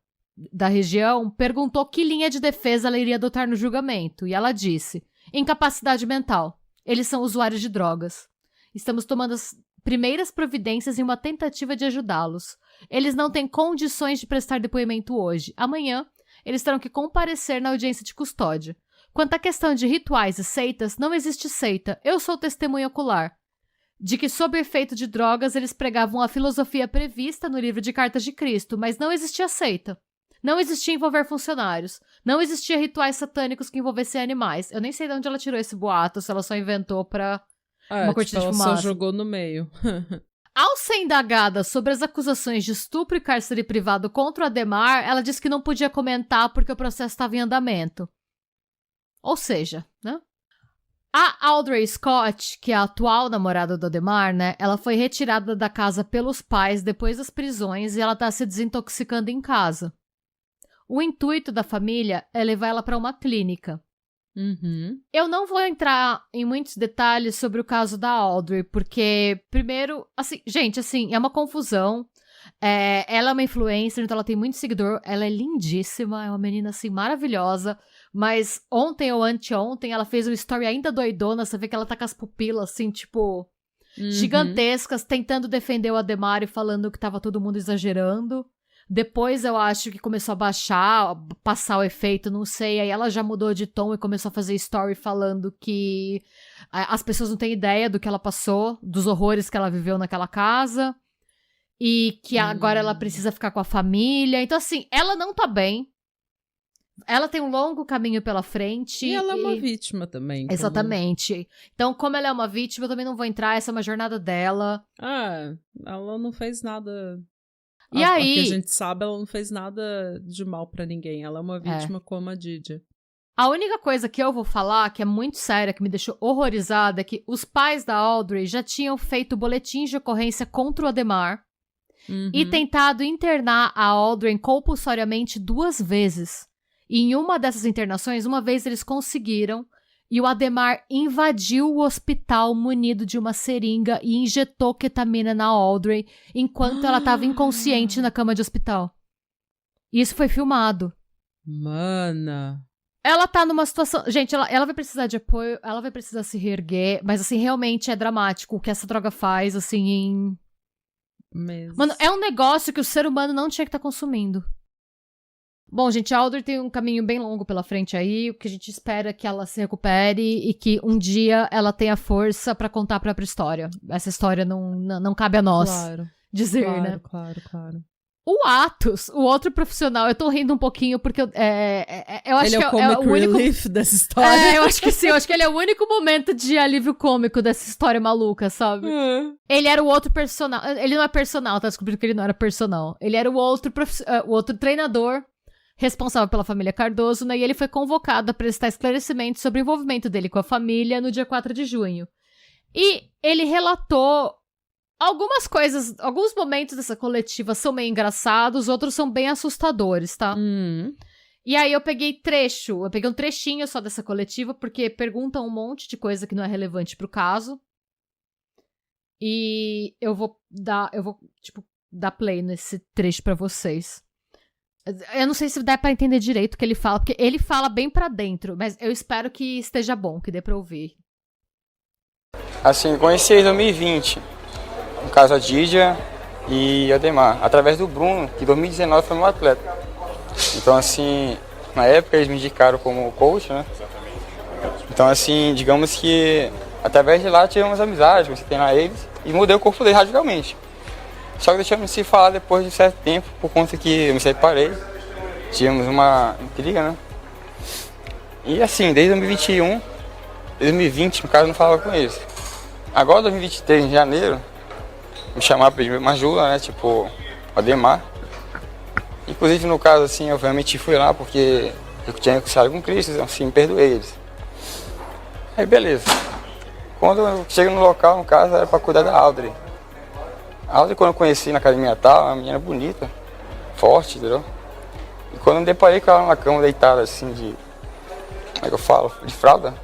da região perguntou que linha de defesa ela iria adotar no julgamento. E ela disse, incapacidade mental. Eles são usuários de drogas. Estamos tomando as primeiras providências em uma tentativa de ajudá-los. Eles não têm condições de prestar depoimento hoje. Amanhã, eles terão que comparecer na audiência de custódia. Quanto à questão de rituais e seitas, não existe seita. Eu sou testemunha ocular. De que, sob o efeito de drogas, eles pregavam a filosofia prevista no livro de Cartas de Cristo, mas não existia seita. Não existia envolver funcionários. Não existia rituais satânicos que envolvessem animais. Eu nem sei de onde ela tirou esse boato, se ela só inventou pra uma cortina de fumaça. Ela só jogou no meio. Ao ser indagada sobre as acusações de estupro e cárcere privado contra o Ademar, ela disse que não podia comentar porque o processo estava em andamento. Ou seja, né? A Audrey Scott, que é a atual namorada do Ademar, né? Ela foi retirada da casa pelos pais depois das prisões e ela tá se desintoxicando em casa. O intuito da família é levar ela para uma clínica. Uhum. Eu não vou entrar em muitos detalhes sobre o caso da Audrey, porque, primeiro, assim, gente, assim, é uma confusão. Ela é uma influencer, então ela tem muito seguidor. Ela é lindíssima, é uma menina, assim, maravilhosa. Mas ontem ou anteontem ela fez uma story ainda doidona. Você vê que ela tá com as pupilas, assim, tipo, gigantescas, tentando defender o Ademar e falando que tava todo mundo exagerando. Depois eu acho que começou a baixar, passar o efeito, não sei. Aí ela já mudou de tom e começou a fazer story falando que as pessoas não têm ideia do que ela passou, dos horrores que ela viveu naquela casa. E que agora ela precisa ficar com a família. Então, assim, ela não tá bem. Ela tem um longo caminho pela frente. E ela é uma vítima também. Exatamente. Então, como ela é uma vítima, eu também não vou entrar. Essa é uma jornada dela. Ela não fez nada... E aí... O que a gente sabe, ela não fez nada de mal pra ninguém. Ela é uma vítima como a Didia. A única coisa que eu vou falar, que é muito séria, que me deixou horrorizada, é que os pais da Audrey já tinham feito boletins de ocorrência contra o Ademar. e tentado internar a Audrey compulsoriamente 2 vezes. E em uma dessas internações, uma vez eles conseguiram, e o Ademar invadiu o hospital munido de uma seringa e injetou ketamina na Audrey enquanto ela estava inconsciente na cama de hospital. E isso foi filmado. Mana. Ela tá numa situação... Gente, ela vai precisar de apoio, ela vai precisar se reerguer, mas, assim, realmente é dramático o que essa droga faz, assim, em... Meses. Mano, é um negócio que o ser humano não tinha que estar consumindo. Bom, gente, a Audrey tem um caminho bem longo pela frente aí, o que a gente espera é que ela se recupere e que um dia ela tenha força pra contar a própria história. Essa história não cabe a nós dizer, né? Claro. O Atos, o outro profissional, eu tô rindo um pouquinho porque eu acho ele que é o comic relief dessa história. Eu acho que sim, eu acho que ele é o único momento de alívio cômico dessa história maluca, sabe? Ele era o outro personal, ele não é personal, tá descobrindo que ele não era personal. Ele era o outro treinador responsável pela família Cardoso, né? E ele foi convocado a prestar esclarecimentos sobre o envolvimento dele com a família no dia 4 de junho. E ele relatou algumas coisas, alguns momentos dessa coletiva são meio engraçados, outros são bem assustadores, tá? E aí eu peguei um trechinho só dessa coletiva, porque perguntam um monte de coisa que não é relevante pro caso. E eu vou dar play nesse trecho pra vocês. Eu não sei se dá pra entender direito o que ele fala, porque ele fala bem pra dentro, mas eu espero que esteja bom, que dê pra ouvir. Assim, conheci em 2020, no caso a Dídia e Ademar, através do Bruno, que em 2019 foi meu atleta. Então, assim, na época eles me indicaram como coach, né? Então, assim, digamos que através de lá tivemos amizade, comecei a treinar eles e mudei o corpo deles radicalmente. Só que deixamos de se falar depois de certo tempo, por conta que eu me separei. Tínhamos uma intriga, né? E assim, desde 2020, no caso, eu não falava com eles. Agora, 2023, em janeiro, me chamaram para pedir uma ajuda, né? Tipo, o Ademar. Inclusive, no caso, assim, eu realmente fui lá porque eu tinha negociado com Cristo, assim, perdoei eles. Aí, beleza. Quando eu chego no local, no caso, era para cuidar da Audrey. A Audrey, quando eu conheci na academia tal, uma menina bonita, forte, entendeu? E quando eu me deparei com ela na cama, deitada assim, como é que eu falo? De fralda,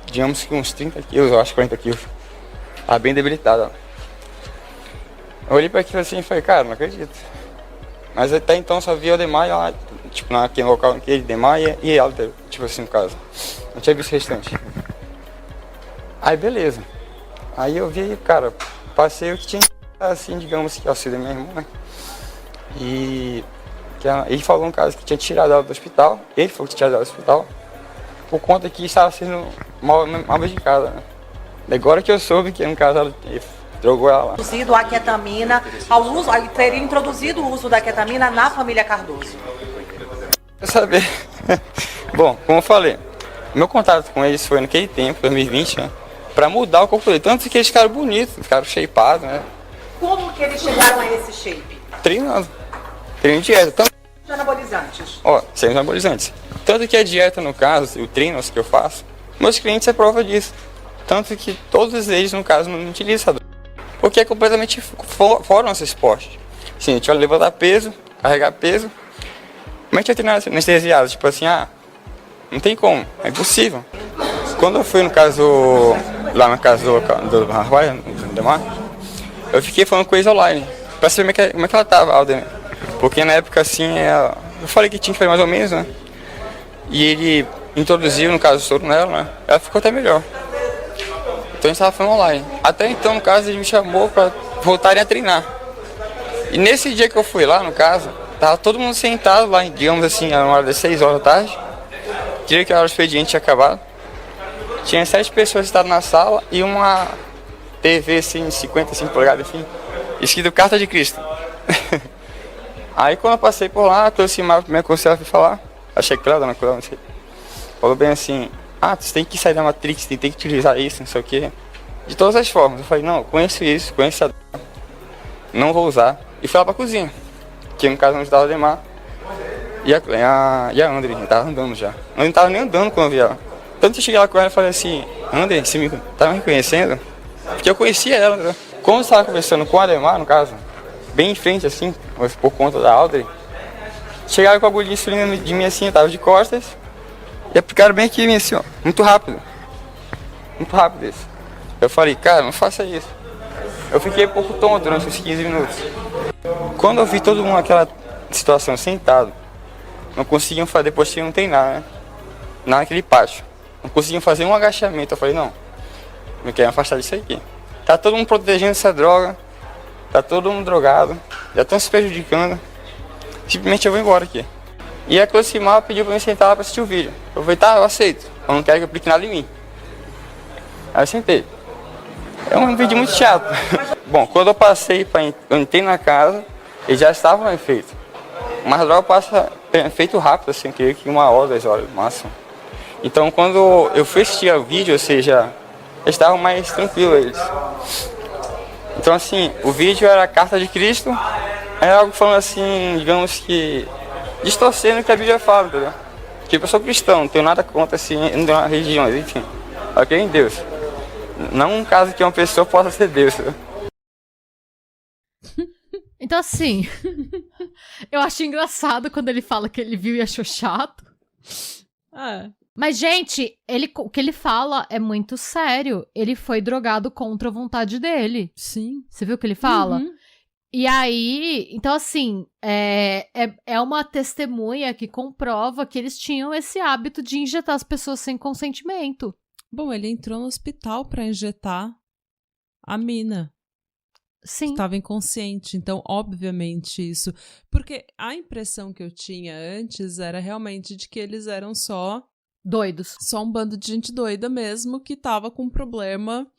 digamos que uns 30 quilos, eu acho, 40 quilos. Tava bem debilitada. Eu olhei pra aquilo assim e falei, cara, não acredito. Mas até então só via o Ademar e ela, tipo, naquele local em que ele, Ademar e ela, tipo assim, no caso. Não tinha visto o restante. Aí, beleza. Aí eu vi, cara, passei o que tinha. Assim, digamos que auxílio da minha irmã, né? E ele falou um caso que tinha tirado ela do hospital, ele falou que tinha tirado ela do hospital, por conta que estava sendo mal medicada, né? Agora que eu soube que no caso ela drogou ela lá. Introduzido a ketamina, teria introduzido o uso da ketamina na família Cardoso. Eu saber. Bom, como eu falei, meu contato com eles foi naquele tempo, 2020, né? Pra mudar o corpo dele, tanto que eles ficaram bonitos, ficaram shapeados, né? Como que eles chegaram a esse shape? Treinando. Treino de dieta. Os anabolizantes. Sem anabolizantes. Tanto que a dieta, no caso, o treino que eu faço, meus clientes é prova disso. Tanto que todos eles, no caso, não utilizam essa droga. Porque é completamente fora do nosso esporte. Sim, a gente vai levantar peso, carregar peso. Como é que vai treinar anestesiado? Tipo assim, não tem como, é impossível. Quando eu fui, no caso, lá na casa do Hawaii, no Demar, eu fiquei falando com eles online, pra saber como é que ela tava, a Alden. Porque na época, assim, eu falei que tinha que fazer mais ou menos, né? E ele introduziu, no caso, o soro nela, né? Ela ficou até melhor. Então a gente tava falando online. Até então, no caso, ele me chamou pra voltarem a treinar. E nesse dia que eu fui lá, no caso, tava todo mundo sentado lá, digamos assim, era uma hora das 6 horas da tarde. Dia que a hora do expediente tinha acabado. Tinha 7 pessoas sentadas na sala e uma TV, assim, 55 polegadas, enfim, escrito Carta de Cristo. Aí quando eu passei por lá, trouxe a primeira coisa que ela foi falar, achei que ela, dona Clara, não sei, falou bem assim, você tem que sair da Matrix, tem que utilizar isso, não sei o quê, de todas as formas. Eu falei, não, conheço isso, conheço a não vou usar. E fui lá pra cozinha, que no caso onde estava o Ademar e a André, não tava andando já. Eu não tava nem andando quando eu vi ela. Tanto que eu cheguei lá com ela e falei assim, André, você tá me reconhecendo? Porque eu conhecia ela, né? Quando eu estava conversando com o Ademar, no caso, bem em frente, assim, por conta da Audrey. Chegaram com a agulha de insulina de mim assim, eu tava de costas, e aplicaram bem aqui em mim assim, ó, muito rápido isso. Eu falei, cara, não faça isso. Eu fiquei um pouco tonto durante uns 15 minutos. Quando eu vi todo mundo naquela situação sentado, não conseguiam fazer, depois que não tem nada, né? Nada naquele pátio. Não conseguiam fazer um agachamento. Eu falei, não quero me afastar disso aqui. Tá todo mundo protegendo essa droga, tá todo mundo drogado, já estão se prejudicando. Simplesmente eu vou embora aqui. E a Clocimar pediu pra me sentar lá pra assistir o vídeo. Eu falei, tá, eu aceito. Eu não quero que aplique nada em mim. Aí eu sentei. É um vídeo muito chato. Bom, quando eu entrei na casa, eles já estavam em efeito. Mas a droga passa efeito rápido, assim, creio que 1 hora, 2 horas no máximo. Então quando eu fui assistir o vídeo, ou seja, eles estavam mais tranquilos eles. Então assim, o vídeo era a carta de Cristo, era algo falando assim, digamos que, distorcendo o que a Bíblia fala, entendeu? Tipo, eu sou cristão, não tenho nada contra assim, religiões, enfim. Eu creio em Deus. Não um caso que uma pessoa possa ser Deus, entendeu? Então, assim, eu acho engraçado quando ele fala que ele viu e achou chato. Mas, gente, o que ele fala é muito sério. Ele foi drogado contra a vontade dele. Sim. Você viu o que ele fala? Uhum. E aí, então assim, é uma testemunha que comprova que eles tinham esse hábito de injetar as pessoas sem consentimento. Bom, ele entrou no hospital pra injetar a mina. Sim. Estava inconsciente, então, obviamente, isso... Porque a impressão que eu tinha antes era realmente de que eles eram só Doidos. Só um bando de gente doida mesmo que tava com um problema...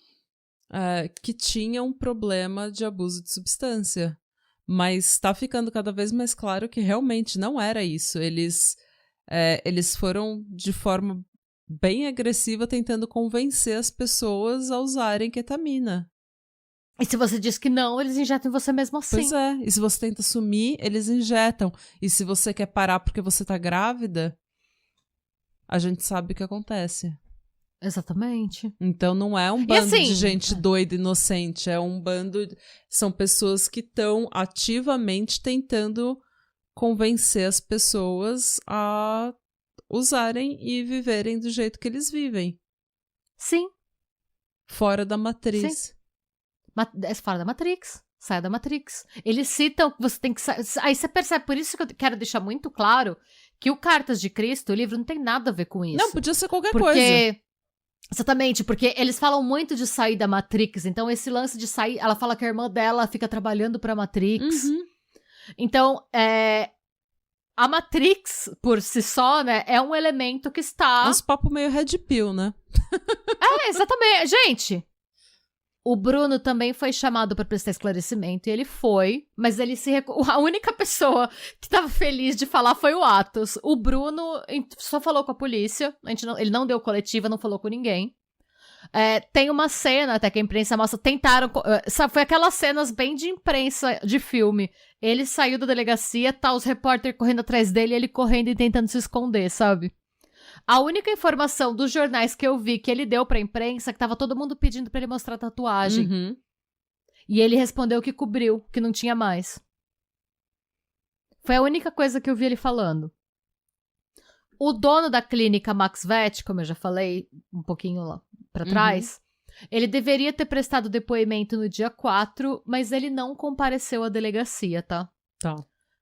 que tinha um problema de abuso de substância. Mas tá ficando cada vez mais claro que realmente não era isso. Eles foram de forma bem agressiva tentando convencer as pessoas a usarem ketamina. E se você diz que não, eles injetam em você mesmo assim. Pois é. E se você tenta sumir, eles injetam. E se você quer parar porque você tá grávida, a gente sabe o que acontece. Exatamente. Então não é um bando assim, de gente doida inocente, é um bando... São pessoas que estão ativamente tentando convencer as pessoas a usarem e viverem do jeito que eles vivem. Sim. Fora da matriz. Sim. Fora da Matrix. Saia da Matrix. Eles citam que você tem que sair. Aí você percebe, por isso que eu quero deixar muito claro que o Cartas de Cristo, o livro, não tem nada a ver com isso. Não, podia ser qualquer coisa. Exatamente, porque eles falam muito de sair da Matrix. Então, esse lance de sair... Ela fala que a irmã dela fica trabalhando pra Matrix. Uhum. Então, a Matrix, por si só, né, é um elemento que está... Uns papo meio red pill, né? Exatamente. Gente, o Bruno também foi chamado pra prestar esclarecimento e ele foi, mas ele a única pessoa que tava feliz de falar foi o Atos. O Bruno só falou com a polícia, ele não deu coletiva, não falou com ninguém. Tem uma cena até que a imprensa mostra, tentaram, sabe, foi aquelas cenas bem de imprensa de filme. Ele saiu da delegacia, tá os repórteres correndo atrás dele, ele correndo e tentando se esconder, sabe? A única informação dos jornais que eu vi que ele deu pra imprensa, que tava todo mundo pedindo pra ele mostrar a tatuagem. Uhum. E ele respondeu que cobriu, que não tinha mais. Foi a única coisa que eu vi ele falando. O dono da clínica Max Vet, como eu já falei um pouquinho lá pra trás, ele deveria ter prestado depoimento no dia 4, mas ele não compareceu à delegacia, tá? Tá.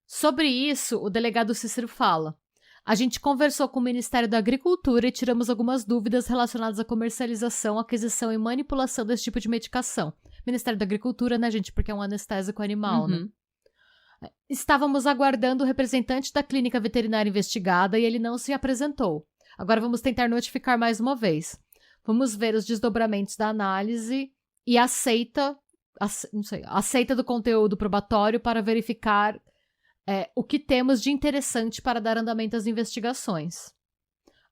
Sobre isso, o delegado Cícero fala: a gente conversou com o Ministério da Agricultura e tiramos algumas dúvidas relacionadas à comercialização, aquisição e manipulação desse tipo de medicação. Ministério da Agricultura, né, gente? Porque é um anestésico animal, né? Estávamos aguardando o representante da clínica veterinária investigada e ele não se apresentou. Agora vamos tentar notificar mais uma vez. Vamos ver os desdobramentos da análise e aceita do conteúdo probatório para verificar o que temos de interessante para dar andamento às investigações.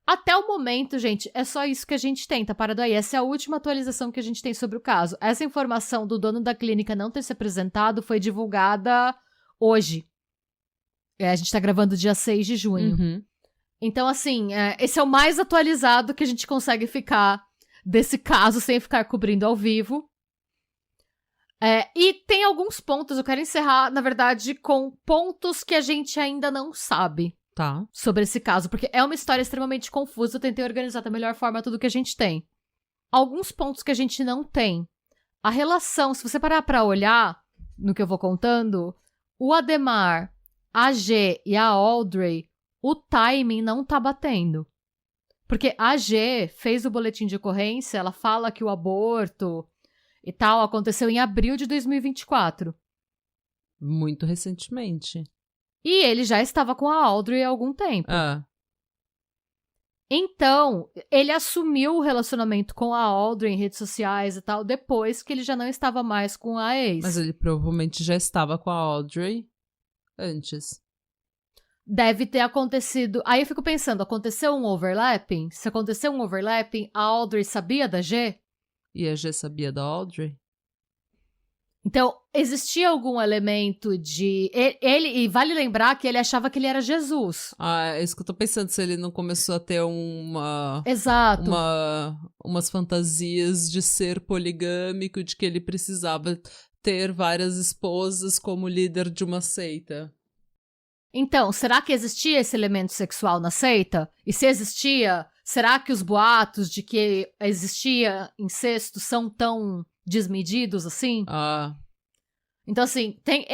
Até o momento, gente, é só isso que a gente tem, tá parado aí. Essa é a última atualização que a gente tem sobre o caso. Essa informação do dono da clínica não ter se apresentado foi divulgada hoje. A gente tá gravando dia 6 de junho. Uhum. Então, assim, esse é o mais atualizado que a gente consegue ficar desse caso sem ficar cobrindo ao vivo. E tem alguns pontos, eu quero encerrar, na verdade, com pontos que a gente ainda não sabe Tá. sobre esse caso, porque é uma história extremamente confusa, eu tentei organizar da melhor forma tudo que a gente tem. Alguns pontos que a gente não tem. A relação, se você parar pra olhar no que eu vou contando, o Ademar, a G e a Audrey, o timing não tá batendo. Porque a G fez o boletim de ocorrência, ela fala que o aborto e tal aconteceu em abril de 2024. Muito recentemente. E ele já estava com a Audrey há algum tempo. Então, ele assumiu o relacionamento com a Audrey em redes sociais e tal, depois que ele já não estava mais com a ex. Mas ele provavelmente já estava com a Audrey antes. Deve ter acontecido... Aí eu fico pensando, aconteceu um overlapping? Se aconteceu um overlapping, a Audrey sabia da G? E a G sabia da Audrey? Então, existia algum elemento de... E vale lembrar que ele achava que ele era Jesus. É isso que eu tô pensando, se ele não começou a ter Exato. umas fantasias de ser poligâmico, de que ele precisava ter várias esposas como líder de uma seita. Então, será que existia esse elemento sexual na seita? E se existia, será que os boatos de que existia incesto são tão desmedidos assim? Então, assim, tem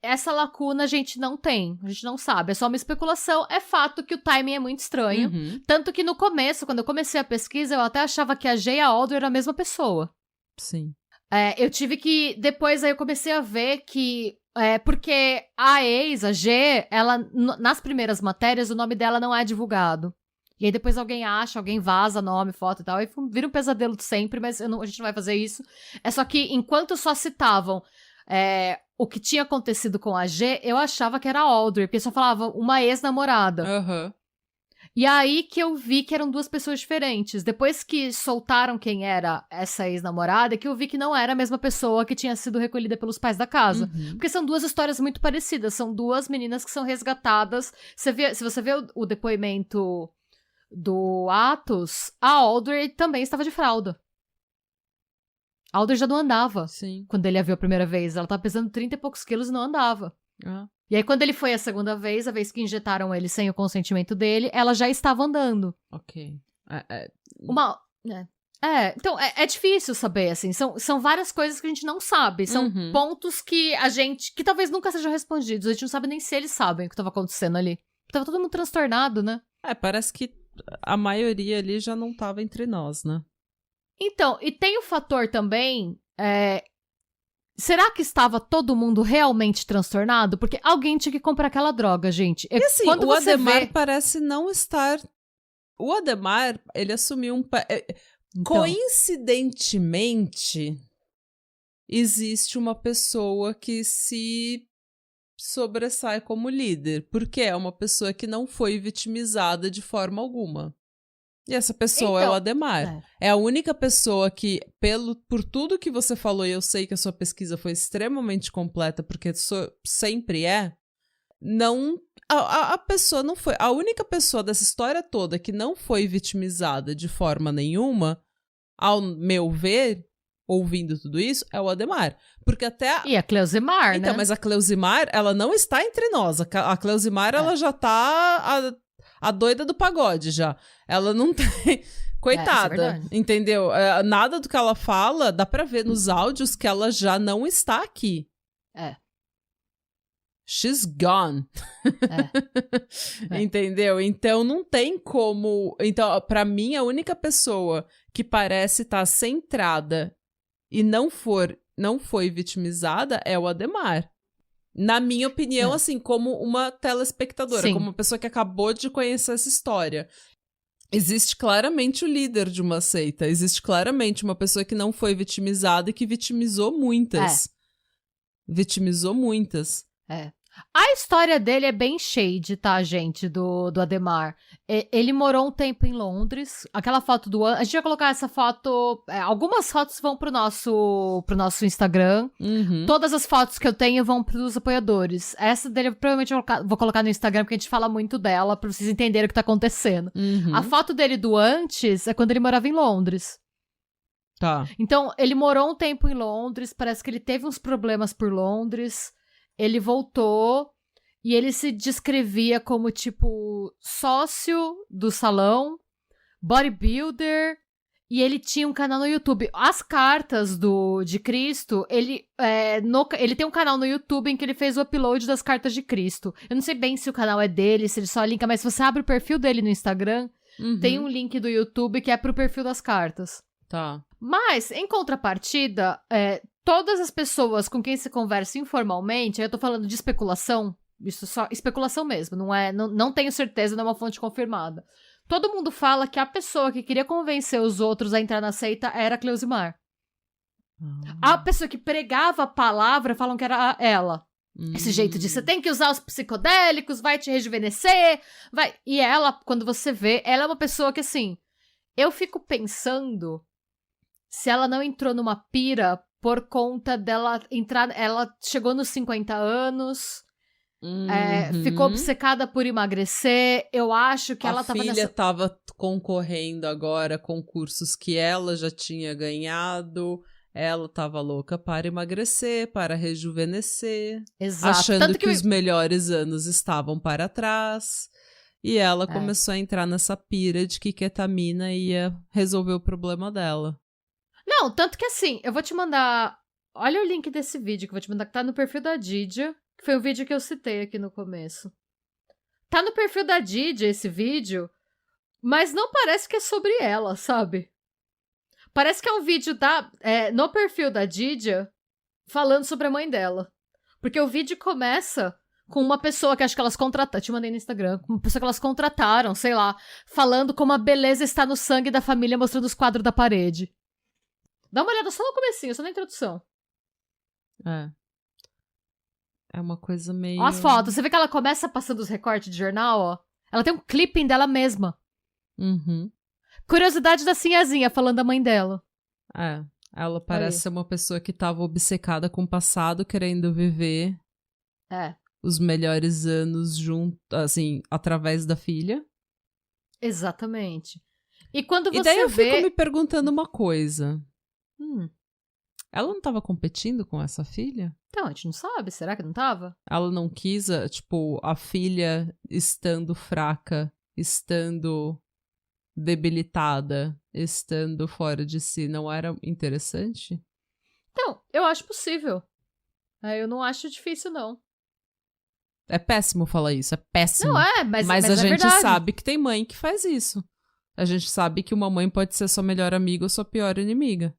essa lacuna a gente não tem, a gente não sabe, é só uma especulação, é fato que o timing é muito estranho, tanto que no começo, quando eu comecei a pesquisa, eu até achava que a G e a Audrey eram a mesma pessoa. Sim. Eu tive que, depois aí eu comecei a ver que, porque a ex, a G, ela, nas primeiras matérias, o nome dela não é divulgado. E aí depois alguém vaza nome, foto e tal, e vira um pesadelo de sempre, mas a gente não vai fazer isso. É só que, enquanto só citavam o que tinha acontecido com a G, eu achava que era a Audrey, porque só falava uma ex-namorada. E aí que eu vi que eram duas pessoas diferentes. Depois que soltaram quem era essa ex-namorada, que eu vi que não era a mesma pessoa que tinha sido recolhida pelos pais da casa. Porque são duas histórias muito parecidas. São duas meninas que são resgatadas. Se você vê o depoimento do Atos, a Audrey também estava de fralda. A Audrey já não andava. Sim. Quando ele a viu a primeira vez. Ela tava pesando 30 e poucos quilos e não andava. E aí, quando ele foi a segunda vez, a vez que injetaram ele sem o consentimento dele, ela já estava andando. Ok. Então, é difícil saber, assim. São várias coisas que a gente não sabe. São pontos que que talvez nunca sejam respondidos. A gente não sabe nem se eles sabem o que estava acontecendo ali. Tava todo mundo transtornado, né? Parece que a maioria ali já não tava entre nós, né? Então, e tem o fator também... Será que estava todo mundo realmente transtornado? Porque alguém tinha que comprar aquela droga, gente. E assim, quando o Ademar parece não estar... O Ademar, ele assumiu Então. Coincidentemente, existe uma pessoa que se sobressai como líder, porque é uma pessoa que não foi vitimizada de forma alguma. E essa pessoa é o Ademar. É a única pessoa que, por tudo que você falou, e eu sei que a sua pesquisa foi extremamente completa, porque sempre a pessoa não foi... A única pessoa dessa história toda que não foi vitimizada de forma nenhuma, ao meu ver, ouvindo tudo isso, é o Ademar. Porque até... E a Cleusimar, então, né? mas a Cleusimar, ela não está entre nós. A Cleusimar, ela já tá... A doida do pagode já. Ela não tem... Coitada, entendeu? Nada do que ela fala, dá pra ver nos áudios que ela já não está aqui. She's gone. Entendeu? Então não tem como... Então, pra mim, a única pessoa que parece estar centrada e não foi vitimizada é o Ademar. Na minha opinião, assim, como uma telespectadora, como uma pessoa que acabou de conhecer essa história. Existe claramente o líder de uma seita. Existe claramente uma pessoa que não foi vitimizada e que vitimizou muitas. Vitimizou muitas. A história dele é bem shade, tá, gente, do Ademar. Ele morou um tempo em Londres. Aquela foto a gente vai colocar essa foto... algumas fotos vão pro nosso Instagram. Todas as fotos que eu tenho vão pros apoiadores. Essa dele eu provavelmente vou colocar no Instagram, porque a gente fala muito dela, pra vocês entenderem o que tá acontecendo. A foto dele do antes é quando ele morava em Londres. Tá. Então, ele morou um tempo em Londres, parece que ele teve uns problemas por Londres, ele voltou e ele se descrevia como, tipo, sócio do salão, bodybuilder, e ele tinha um canal no YouTube. As cartas de Cristo, ele tem um canal no YouTube em que ele fez o upload das cartas de Cristo. Eu não sei bem se o canal é dele, se ele só linka, mas se você abre o perfil dele no Instagram, tem um link do YouTube que é pro perfil das cartas. Tá. Mas, em contrapartida, todas as pessoas com quem se conversa informalmente, aí eu tô falando de especulação, isso só especulação mesmo, não tenho certeza, não é uma fonte confirmada. Todo mundo fala que a pessoa que queria convencer os outros a entrar na seita era a Cleusimar. A pessoa que pregava a palavra, falam que era ela. Esse jeito de você tem que usar os psicodélicos, vai te rejuvenescer, vai... E ela, quando você vê, ela é uma pessoa que, assim, eu fico pensando se ela não entrou numa pira por conta dela entrar... Ela chegou nos 50 anos... ficou obcecada por emagrecer. Eu acho que ela tava A filha tava concorrendo agora a concursos que ela já tinha ganhado. Ela tava louca para emagrecer, para rejuvenescer. Exato. Achando Tanto que os melhores anos estavam para trás. E ela começou a entrar nessa pira de que ketamina ia resolver o problema dela. Não, tanto que assim, eu vou te mandar... Olha o link desse vídeo que eu vou te mandar, que tá no perfil da Didia. Que foi o vídeo que eu citei aqui no começo. Tá no perfil da Didia esse vídeo, mas não parece que é sobre ela, sabe? Parece que é um vídeo no perfil da Didia falando sobre a mãe dela. Porque o vídeo começa com uma pessoa que acho que elas contrataram, te mandei no Instagram, com uma pessoa que elas contrataram, sei lá, falando como a beleza está no sangue da família, mostrando os quadros da parede. Dá uma olhada só no comecinho, só na introdução. É uma coisa meio... Ó as fotos, você vê que ela começa passando os recortes de jornal, ó. Ela tem um clipping dela mesma. Curiosidade da Sinhazinha, falando da mãe dela. Ela parece ser uma pessoa que tava obcecada com o passado, querendo viver os melhores anos junto, assim, através da filha. Exatamente. E quando você E daí eu vê... fico me perguntando uma coisa. Ela não tava competindo com essa filha? Então, a gente não sabe. Será que não tava? Ela não quis, tipo, a filha estando fraca, estando debilitada, estando fora de si, não era interessante? Então, eu acho possível. Eu não acho difícil, não. É péssimo falar isso, é péssimo. Não mas a é gente verdade. sabe que tem mãe que faz isso. A gente sabe que uma mãe pode ser sua melhor amiga ou sua pior inimiga.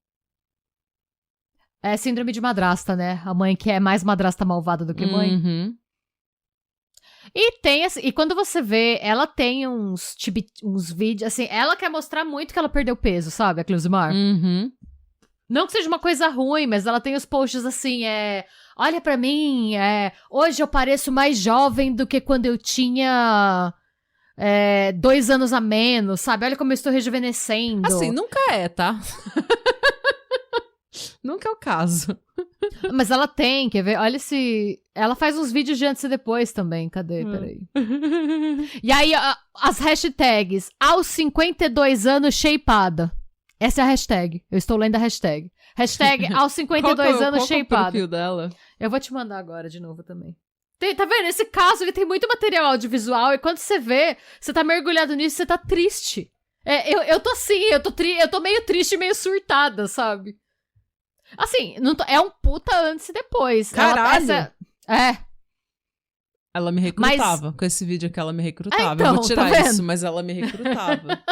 É síndrome de madrasta, né? A mãe que é mais madrasta malvada do que mãe. E tem assim, e quando você vê, ela tem uns vídeos, assim, ela quer mostrar muito que ela perdeu peso, sabe, a Cleusimar? Não que seja uma coisa ruim, mas ela tem os posts assim, olha pra mim, hoje eu pareço mais jovem do que quando eu tinha 2 anos a menos, sabe? Olha como eu estou rejuvenescendo. Assim, nunca é, tá? Nunca é o caso. Mas ela tem, quer ver? Olha se... Ela faz uns vídeos de antes e depois também. Cadê? Peraí. E aí, as hashtags. Aos 52 anos, shapeada. Essa é a hashtag. Eu estou lendo a hashtag. Hashtag aos 52 anos, shapeada. Qual é o perfil dela? Eu vou te mandar agora de novo também. Tá vendo? Esse caso, ele tem muito material audiovisual. E quando você vê, você tá mergulhado nisso, você tá triste. Eu tô assim, eu tô meio triste, meio surtada, sabe? Assim, é um puta antes e depois. Caralho! Ela me recrutava. Mas... Com esse vídeo que ela me recrutava. Então, eu vou tirar tá isso, mas ela me recrutava.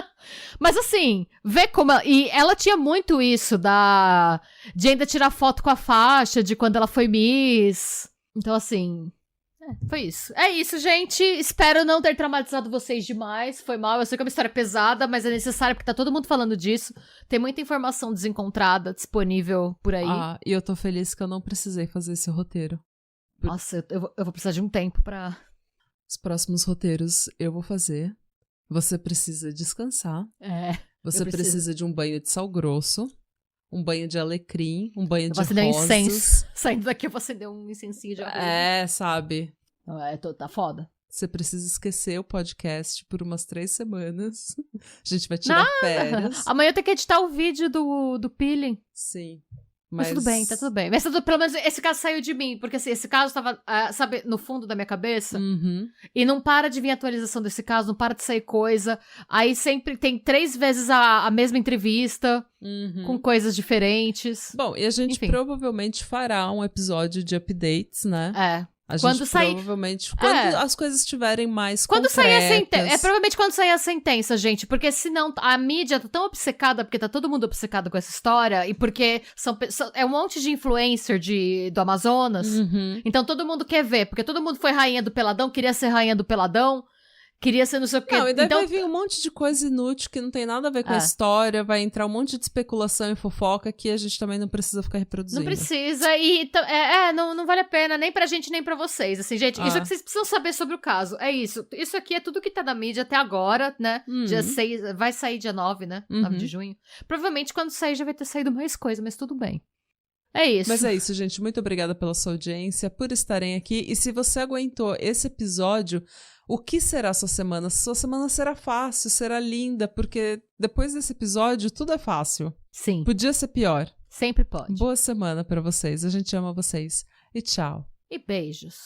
Mas assim, vê como... E ela tinha muito isso de ainda tirar foto com a faixa, de quando ela foi Miss. Então assim... Foi isso. É isso, gente. Espero não ter traumatizado vocês demais. Foi mal. Eu sei que é uma história pesada, mas é necessário porque tá todo mundo falando disso. Tem muita informação desencontrada disponível por aí. E eu tô feliz que eu não precisei fazer esse roteiro. Nossa, eu vou precisar de um tempo pra... Os próximos roteiros eu vou fazer. Você precisa descansar. Você precisa de um banho de sal grosso. Um banho de alecrim. Um banho de rosas. Eu vou acender um incenso. Saindo daqui eu vou acender um incensinho de alecrim. Sabe? Tá foda. Você precisa esquecer o podcast por umas 3 semanas. A gente vai tirar férias. Amanhã eu tenho que editar o vídeo do peeling. Sim. Mas tudo bem, tá tudo bem. Mas pelo menos esse caso saiu de mim, porque assim, esse caso tava, sabe, no fundo da minha cabeça. E não para de vir atualização desse caso, não para de sair coisa. Aí sempre tem 3 vezes a mesma entrevista, com coisas diferentes. Bom, e a gente provavelmente fará um episódio de updates, né? Quando as coisas estiverem mais concretas. Sair a sentença. Provavelmente quando sair a sentença, gente. Porque senão a mídia tá tão obcecada, porque tá todo mundo obcecado com essa história, e porque é um monte de influencer do Amazonas. Então todo mundo quer ver, porque todo mundo foi rainha do Peladão, queria ser rainha do Peladão. Queria ser não sei o quê. Não, e daí vai vir um monte de coisa inútil que não tem nada a ver com a história, vai entrar um monte de especulação e fofoca que a gente também não precisa ficar reproduzindo. Não precisa, e não vale a pena nem pra gente nem pra vocês. Assim, gente, isso é que vocês precisam saber sobre o caso. É isso. Isso aqui é tudo que tá na mídia até agora, né? Dia 6, vai sair dia 9, né? 9 de junho. Provavelmente quando sair já vai ter saído mais coisa, mas tudo bem. É isso. Mas é isso, gente. Muito obrigada pela sua audiência, por estarem aqui. E se você aguentou esse episódio, o que será sua semana? Sua semana será fácil, será linda, porque depois desse episódio tudo é fácil. Sim. Podia ser pior. Sempre pode. Boa semana pra vocês. A gente ama vocês. E tchau. E beijos.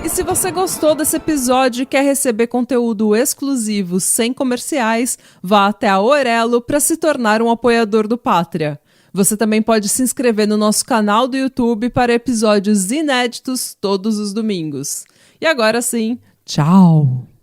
E se você gostou desse episódio e quer receber conteúdo exclusivo sem comerciais, vá até a Orelo para se tornar um apoiador do Pátria. Você também pode se inscrever no nosso canal do YouTube para episódios inéditos todos os domingos. E agora sim, tchau!